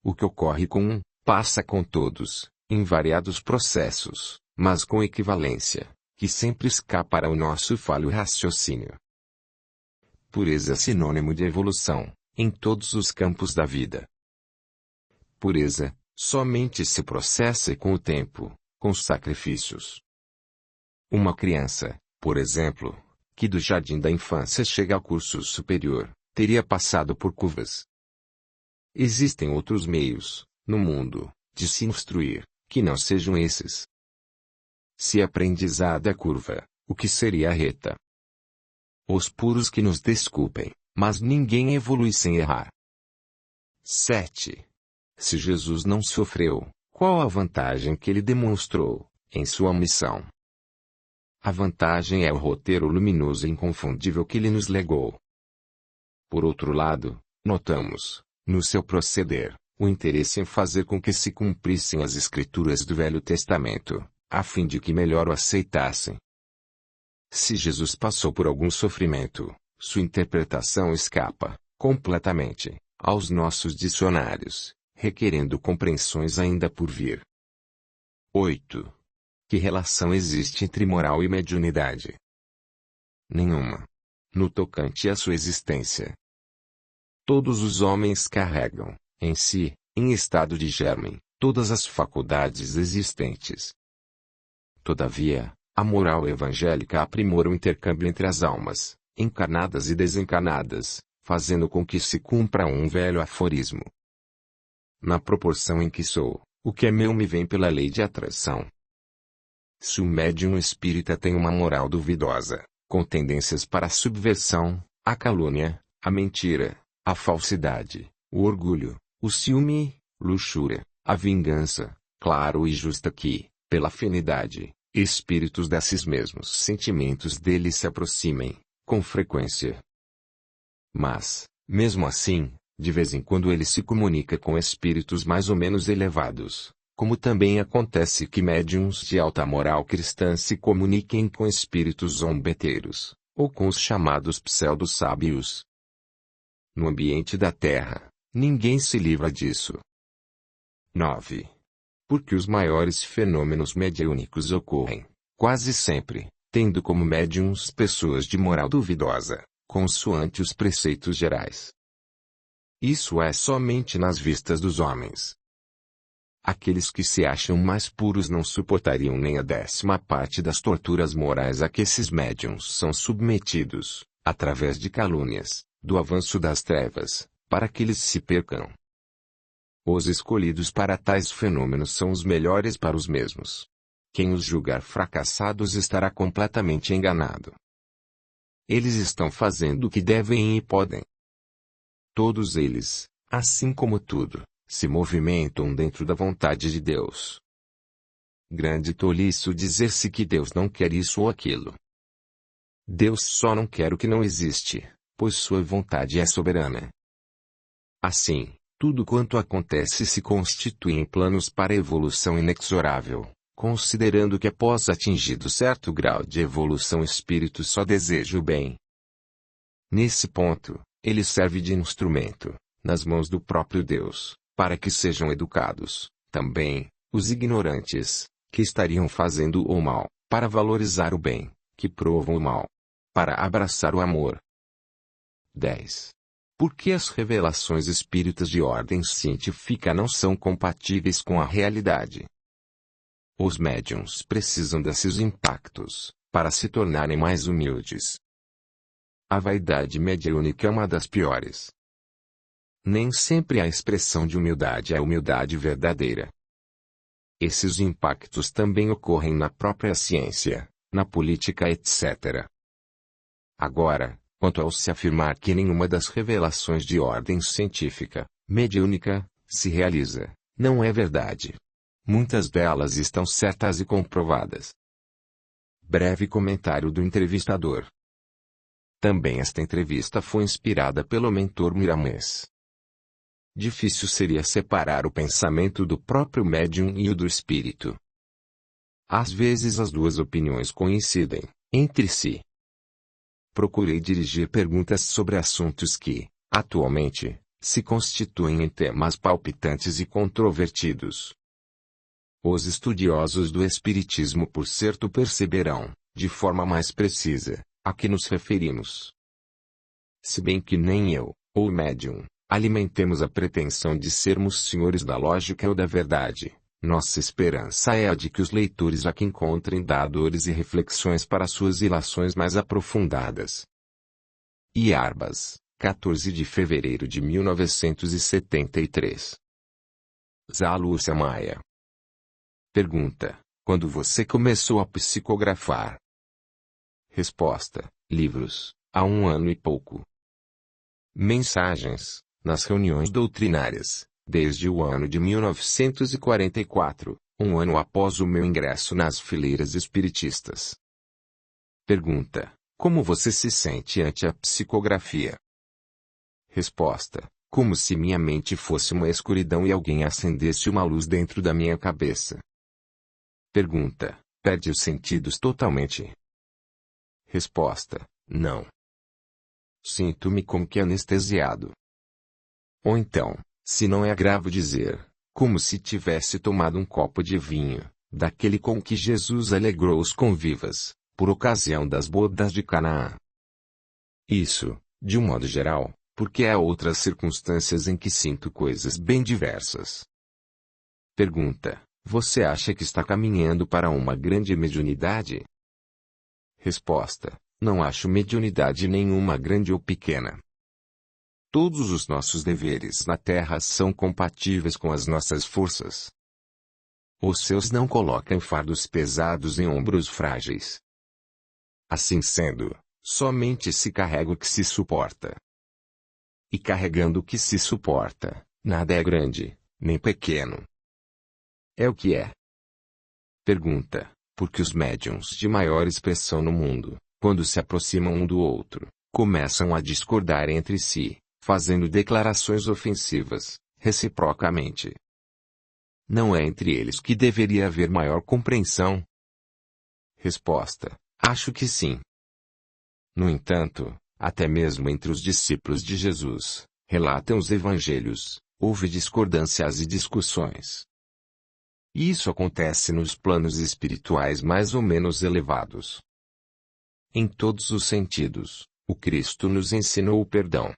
O que ocorre com um, passa com todos, em variados processos, mas com equivalência, que sempre escapa ao nosso falho raciocínio. Pureza é sinônimo de evolução, em todos os campos da vida. Pureza, somente se processa com o tempo, com sacrifícios. Uma criança, por exemplo, que do jardim da infância chega ao curso superior, teria passado por curvas. Existem outros meios, no mundo, de se instruir, que não sejam esses. Se a aprendizado é curva, o que seria a reta? Os puros que nos desculpem, mas ninguém evolui sem errar. 7. Se Jesus não sofreu, qual a vantagem que ele demonstrou, em sua missão? A vantagem é o roteiro luminoso e inconfundível que ele nos legou. Por outro lado, notamos, no seu proceder, o interesse em fazer com que se cumprissem as escrituras do Velho Testamento, a fim de que melhor o aceitassem. Se Jesus passou por algum sofrimento, sua interpretação escapa, completamente, aos nossos dicionários, requerendo compreensões ainda por vir. 8. Que relação existe entre moral e mediunidade? Nenhuma. No tocante à sua existência. Todos os homens carregam, em si, em estado de germe, todas as faculdades existentes. Todavia, a moral evangélica aprimora o intercâmbio entre as almas, encarnadas e desencarnadas, fazendo com que se cumpra um velho aforismo. Na proporção em que sou, o que é meu me vem pela lei de atração. Se o médium espírita tem uma moral duvidosa, com tendências para a subversão, a calúnia, a mentira, a falsidade, o orgulho, o ciúme, luxúria, a vingança, claro e justa que, pela afinidade, espíritos desses mesmos sentimentos dele se aproximem, com frequência. Mas, mesmo assim, de vez em quando ele se comunica com espíritos mais ou menos elevados, como também acontece que médiuns de alta moral cristã se comuniquem com espíritos zombeteiros, ou com os chamados pseudo-sábios. No ambiente da Terra, ninguém se livra disso. 9. Porque os maiores fenômenos mediúnicos ocorrem, quase sempre, tendo como médiuns pessoas de moral duvidosa, consoante os preceitos gerais. Isso é somente nas vistas dos homens. Aqueles que se acham mais puros não suportariam nem a 10ª parte das torturas morais a que esses médiuns são submetidos, através de calúnias, do avanço das trevas, para que eles se percam. Os escolhidos para tais fenômenos são os melhores para os mesmos. Quem os julgar fracassados estará completamente enganado. Eles estão fazendo o que devem e podem. Todos eles, assim como tudo, se movimentam dentro da vontade de Deus. Grande tolice dizer-se que Deus não quer isso ou aquilo. Deus só não quer o que não existe, pois sua vontade é soberana. Assim, tudo quanto acontece se constitui em planos para evolução inexorável, considerando que após atingido certo grau de evolução o espírito só deseja o bem. Nesse ponto, ele serve de instrumento, nas mãos do próprio Deus, para que sejam educados, também, os ignorantes, que estariam fazendo o mal, para valorizar o bem, que provam o mal, para abraçar o amor. 10. Por que as revelações espíritas de ordem científica não são compatíveis com a realidade? Os médiuns precisam desses impactos, para se tornarem mais humildes. A vaidade mediúnica é uma das piores. Nem sempre a expressão de humildade é a humildade verdadeira. Esses impactos também ocorrem na própria ciência, na política, etc. Agora, quanto ao se afirmar que nenhuma das revelações de ordem científica, mediúnica, se realiza, não é verdade. Muitas delas estão certas e comprovadas. Breve comentário do entrevistador. Também esta entrevista foi inspirada pelo mentor Miramês. Difícil seria separar o pensamento do próprio médium e o do espírito. Às vezes as duas opiniões coincidem, entre si. Procurei dirigir perguntas sobre assuntos que, atualmente, se constituem em temas palpitantes e controvertidos. Os estudiosos do Espiritismo por certo perceberão, de forma mais precisa, a que nos referimos. Se bem que nem eu, ou o médium, alimentemos a pretensão de sermos senhores da lógica ou da verdade, nossa esperança é a de que os leitores aqui encontrem dadores e reflexões para suas ilações mais aprofundadas. Iarbas, 14 de fevereiro de 1973. Zá Lúcia Maia. Pergunta: quando você começou a psicografar? Resposta: livros, há 1 ano e pouco. Mensagens, nas reuniões doutrinárias, desde o ano de 1944, 1 ano após o meu ingresso nas fileiras espiritistas. Pergunta: como você se sente ante a psicografia? Resposta: como se minha mente fosse uma escuridão e alguém acendesse uma luz dentro da minha cabeça. Pergunta: perde os sentidos totalmente? Resposta: não. Sinto-me como que anestesiado. Ou então, se não é agravo dizer, como se tivesse tomado um copo de vinho, daquele com que Jesus alegrou os convivas, por ocasião das bodas de Canaã. Isso, de um modo geral, porque há outras circunstâncias em que sinto coisas bem diversas. Pergunta: você acha que está caminhando para uma grande mediunidade? Resposta: não acho mediunidade nenhuma grande ou pequena. Todos os nossos deveres na Terra são compatíveis com as nossas forças. Os seus não colocam fardos pesados em ombros frágeis. Assim sendo, somente se carrega o que se suporta. E carregando o que se suporta, nada é grande, nem pequeno. É o que é. Pergunta: por que os médiuns de maior expressão no mundo, quando se aproximam um do outro, começam a discordar entre si, fazendo declarações ofensivas, reciprocamente? Não é entre eles que deveria haver maior compreensão? Resposta: acho que sim. No entanto, até mesmo entre os discípulos de Jesus, relatam os evangelhos, houve discordâncias e discussões. E isso acontece nos planos espirituais mais ou menos elevados. Em todos os sentidos, o Cristo nos ensinou o perdão.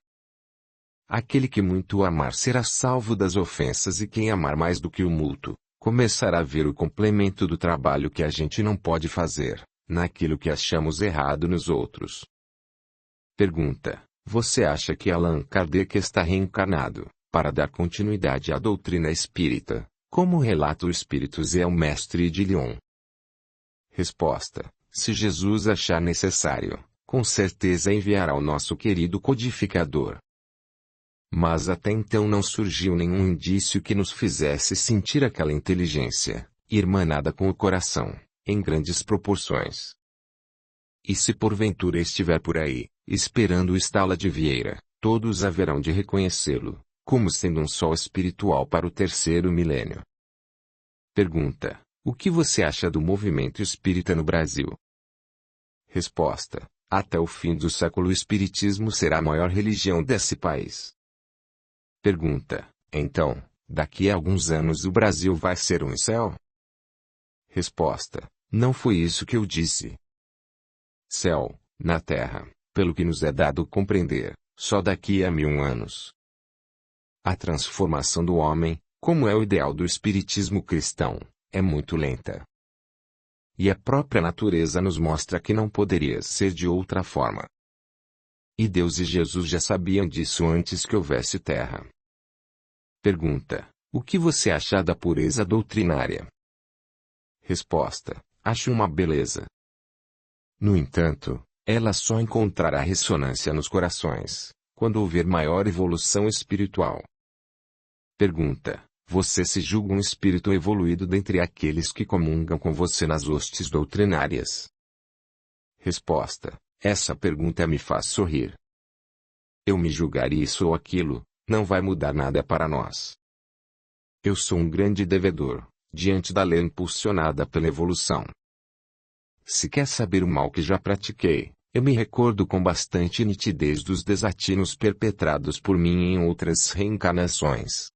Aquele que muito amar será salvo das ofensas e quem amar mais do que o multo, começará a ver o complemento do trabalho que a gente não pode fazer, naquilo que achamos errado nos outros. Pergunta: você acha que Allan Kardec está reencarnado, para dar continuidade à doutrina espírita, como relata o Espírito Zé ao mestre de Lyon? Resposta: se Jesus achar necessário, com certeza enviará o nosso querido codificador. Mas até então não surgiu nenhum indício que nos fizesse sentir aquela inteligência, irmanada com o coração, em grandes proporções. E se porventura estiver por aí, esperando o Estala de Vieira, todos haverão de reconhecê-lo, como sendo um sol espiritual para o 3º milênio. Pergunta: o que você acha do movimento espírita no Brasil? Resposta: Até o fim do século o espiritismo será a maior religião desse país. Pergunta: então, daqui a alguns anos o Brasil vai ser um céu? Resposta: não foi isso que eu disse. Céu, na Terra, pelo que nos é dado compreender, só daqui a 1000 anos. A transformação do homem, como é o ideal do espiritismo cristão, é muito lenta. E a própria natureza nos mostra que não poderia ser de outra forma. E Deus e Jesus já sabiam disso antes que houvesse terra. Pergunta: o que você acha da pureza doutrinária? Resposta: acho uma beleza. No entanto, ela só encontrará ressonância nos corações, quando houver maior evolução espiritual. Pergunta: você se julga um espírito evoluído dentre aqueles que comungam com você nas hostes doutrinárias? Resposta: essa pergunta me faz sorrir. Eu me julgar isso ou aquilo, não vai mudar nada para nós. Eu sou um grande devedor, diante da lei impulsionada pela evolução. Se quer saber o mal que já pratiquei, eu me recordo com bastante nitidez dos desatinos perpetrados por mim em outras reencarnações.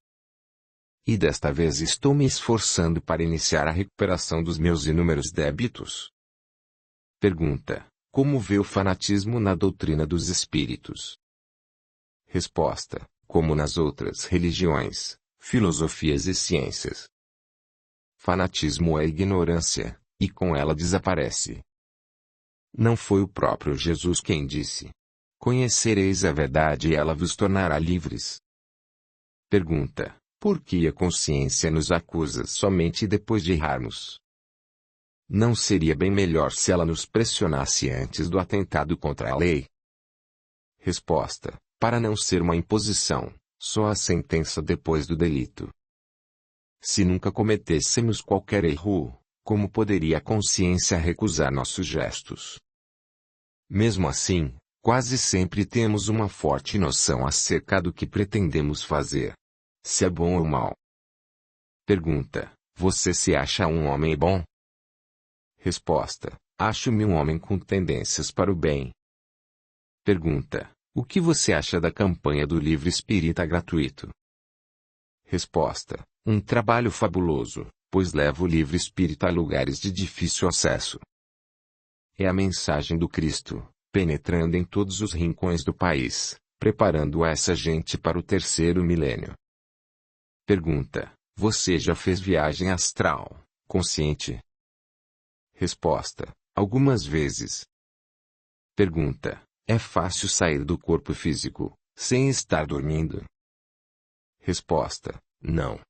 E desta vez estou me esforçando para iniciar a recuperação dos meus inúmeros débitos. Pergunta: como vê o fanatismo na doutrina dos espíritos? Resposta: como nas outras religiões, filosofias e ciências. Fanatismo é ignorância, e com ela desaparece. Não foi o próprio Jesus quem disse: conhecereis a verdade e ela vos tornará livres? Pergunta: por que a consciência nos acusa somente depois de errarmos? Não seria bem melhor se ela nos pressionasse antes do atentado contra a lei? Resposta: para não ser uma imposição, só a sentença depois do delito. Se nunca cometêssemos qualquer erro, como poderia a consciência recusar nossos gestos? Mesmo assim, quase sempre temos uma forte noção acerca do que pretendemos fazer. Se é bom ou mal. Pergunta: você se acha um homem bom? Resposta: acho-me um homem com tendências para o bem. Pergunta: o que você acha da campanha do livro espírita gratuito? Resposta: um trabalho fabuloso, pois leva o livro espírita a lugares de difícil acesso. É a mensagem do Cristo, penetrando em todos os rincões do país, preparando essa gente para o terceiro milênio. Pergunta: você já fez viagem astral, consciente? Resposta: algumas vezes. Pergunta: é fácil sair do corpo físico, sem estar dormindo? Resposta: não.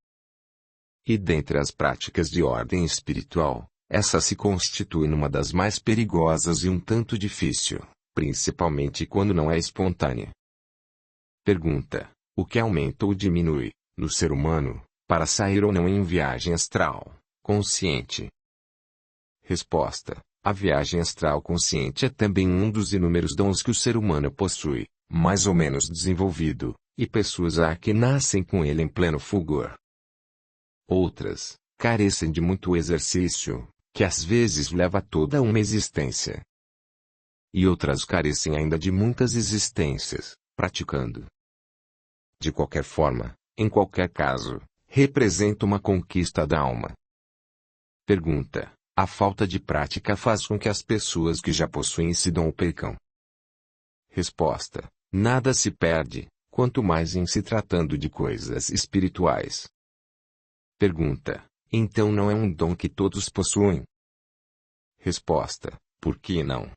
E dentre as práticas de ordem espiritual, essa se constitui numa das mais perigosas e um tanto difícil, principalmente quando não é espontânea. Pergunta: o que aumenta ou diminui, no ser humano, para sair ou não em viagem astral, consciente? Resposta: a viagem astral consciente é também um dos inúmeros dons que o ser humano possui, mais ou menos desenvolvido, e pessoas há que nascem com ele em pleno fulgor. Outras, carecem de muito exercício, que às vezes leva toda uma existência. E outras carecem ainda de muitas existências, praticando. De qualquer forma, em qualquer caso, representa uma conquista da alma. Pergunta: a falta de prática faz com que as pessoas que já possuem esse dom o percam? Resposta: nada se perde, quanto mais em se tratando de coisas espirituais. Pergunta: então não é um dom que todos possuem? Resposta: por que não?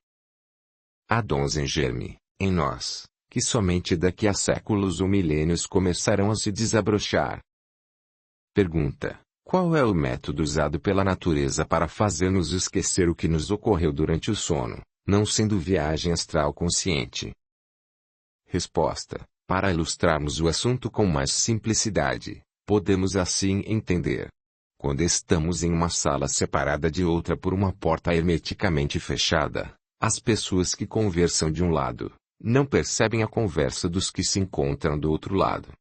Há dons em germe, em nós, que somente daqui a séculos ou milênios começarão a se desabrochar. Pergunta: qual é o método usado pela natureza para fazer-nos esquecer o que nos ocorreu durante o sono, não sendo viagem astral consciente? Resposta: para ilustrarmos o assunto com mais simplicidade, podemos assim entender. Quando estamos em uma sala separada de outra por uma porta hermeticamente fechada, as pessoas que conversam de um lado, não percebem a conversa dos que se encontram do outro lado.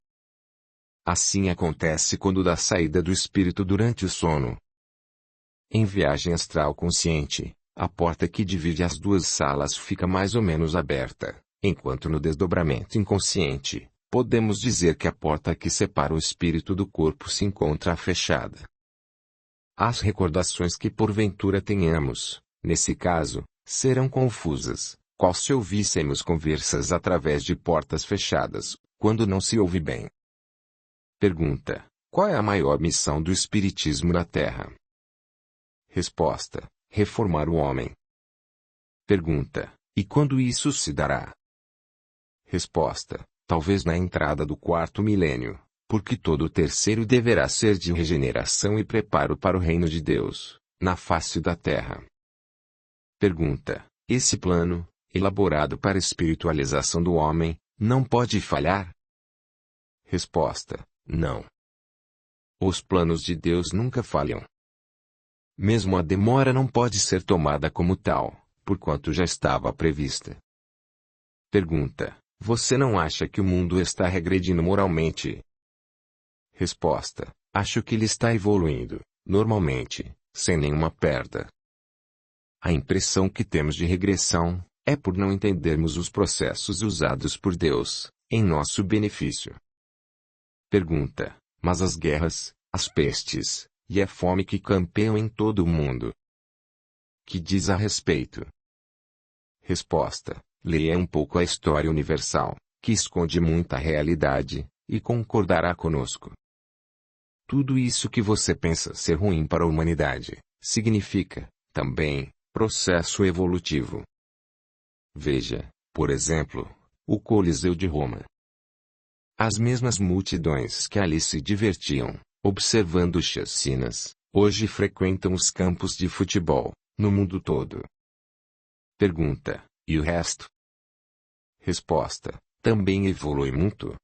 Assim acontece quando dá saída do espírito durante o sono. Em viagem astral consciente, A porta que divide as duas salas fica mais ou menos aberta, enquanto no desdobramento inconsciente, podemos dizer que a porta que separa o espírito do corpo se encontra fechada. As recordações que porventura tenhamos, nesse caso, serão confusas, qual se ouvíssemos conversas através de portas fechadas, quando não se ouve bem. Pergunta: qual é a maior missão do Espiritismo na Terra? Resposta: reformar o homem. Pergunta: e quando isso se dará? Resposta: talvez na entrada do 4º milênio, porque todo o terceiro deverá ser de regeneração e preparo para o reino de Deus, na face da terra. Pergunta: esse plano, elaborado para a espiritualização do homem, não pode falhar? Resposta: não. Os planos de Deus nunca falham. Mesmo a demora não pode ser tomada como tal, porquanto já estava prevista. Pergunta: você não acha que o mundo está regredindo moralmente? Resposta: acho que ele está evoluindo, normalmente, sem nenhuma perda. A impressão que temos de regressão é por não entendermos os processos usados por Deus, em nosso benefício. Pergunta: mas as guerras, as pestes, e a fome que campeiam em todo o mundo? Que diz a respeito? Resposta: leia um pouco a história universal, que esconde muita realidade, e concordará conosco. Tudo isso que você pensa ser ruim para a humanidade, significa, também, processo evolutivo. Veja, por exemplo, o Coliseu de Roma. As mesmas multidões que ali se divertiam, observando chacinas, hoje frequentam os campos de futebol, no mundo todo. Pergunta: e o resto? Resposta: também evolui muito.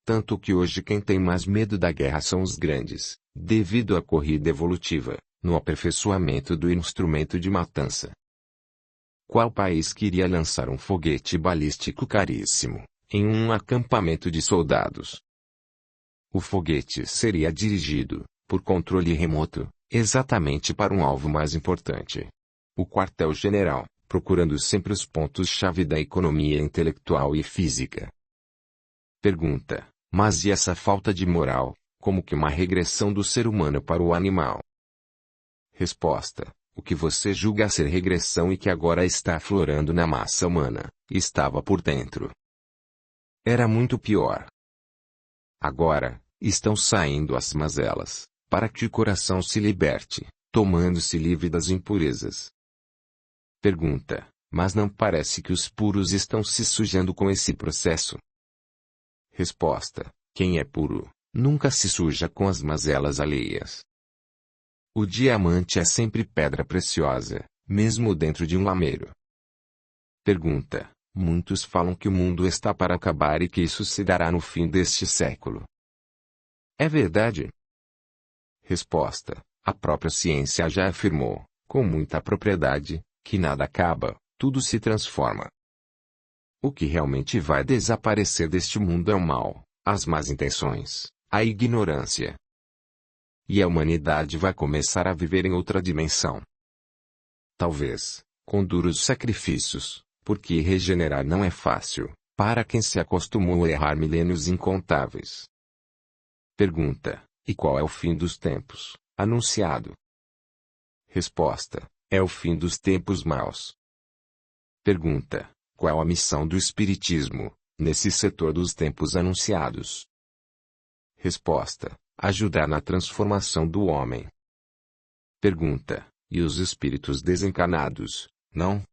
Tanto que hoje quem tem mais medo da guerra são os grandes, devido à corrida evolutiva, no aperfeiçoamento do instrumento de matança. Qual país queria lançar um foguete balístico caríssimo, em um acampamento de soldados? O foguete seria dirigido, por controle remoto, exatamente para um alvo mais importante. O quartel-general, procurando sempre os pontos-chave da economia intelectual e física. Pergunta: mas e essa falta de moral, como que uma regressão do ser humano para o animal? Resposta: o que você julga ser regressão e que agora está aflorando na massa humana, estava por dentro. Era muito pior. Agora, estão saindo as mazelas, para que o coração se liberte, tomando-se livre das impurezas. Pergunta: mas não parece que os puros estão se sujando com esse processo? Resposta: quem é puro, nunca se suja com as mazelas alheias. O diamante é sempre pedra preciosa, mesmo dentro de um lameiro. Pergunta: muitos falam que o mundo está para acabar e que isso se dará no fim deste século. É verdade? Resposta: a própria ciência já afirmou, com muita propriedade, que nada acaba, tudo se transforma. O que realmente vai desaparecer deste mundo é o mal, as más intenções, a ignorância. E a humanidade vai começar a viver em outra dimensão. Talvez, com duros sacrifícios, porque regenerar não é fácil, para quem se acostumou a errar milênios incontáveis. Pergunta: e qual é o fim dos tempos, anunciado? Resposta: é o fim dos tempos maus. Pergunta: qual a missão do Espiritismo, nesse setor dos tempos anunciados? Resposta: ajudar na transformação do homem. Pergunta: e os espíritos desencarnados, não?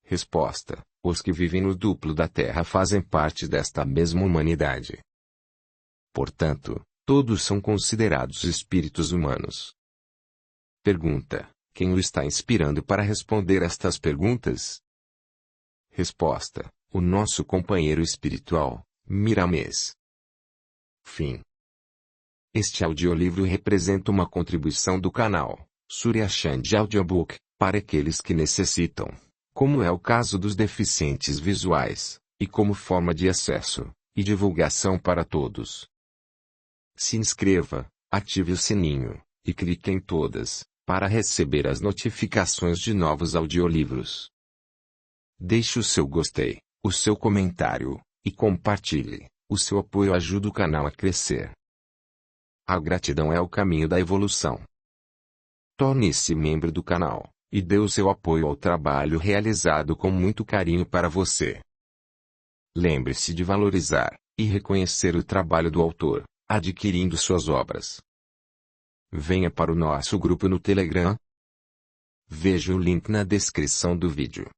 Resposta: os que vivem no duplo da Terra fazem parte desta mesma humanidade. Portanto, todos são considerados espíritos humanos. Pergunta: quem o está inspirando para responder estas perguntas? Resposta: o nosso companheiro espiritual, Miramês. Fim. Este audiolivro representa uma contribuição do canal Surya Chand Audiobook, para aqueles que necessitam, como é o caso dos deficientes visuais, e como forma de acesso e divulgação para todos. Se inscreva, ative o sininho, e clique em todas para receber as notificações de novos audiolivros. Deixe o seu gostei, o seu comentário, e compartilhe. O seu apoio ajuda o canal a crescer. A gratidão é o caminho da evolução. Torne-se membro do canal, e dê o seu apoio ao trabalho realizado com muito carinho para você. Lembre-se de valorizar e reconhecer o trabalho do autor, adquirindo suas obras. Venha para o nosso grupo no Telegram. Veja o link na descrição do vídeo.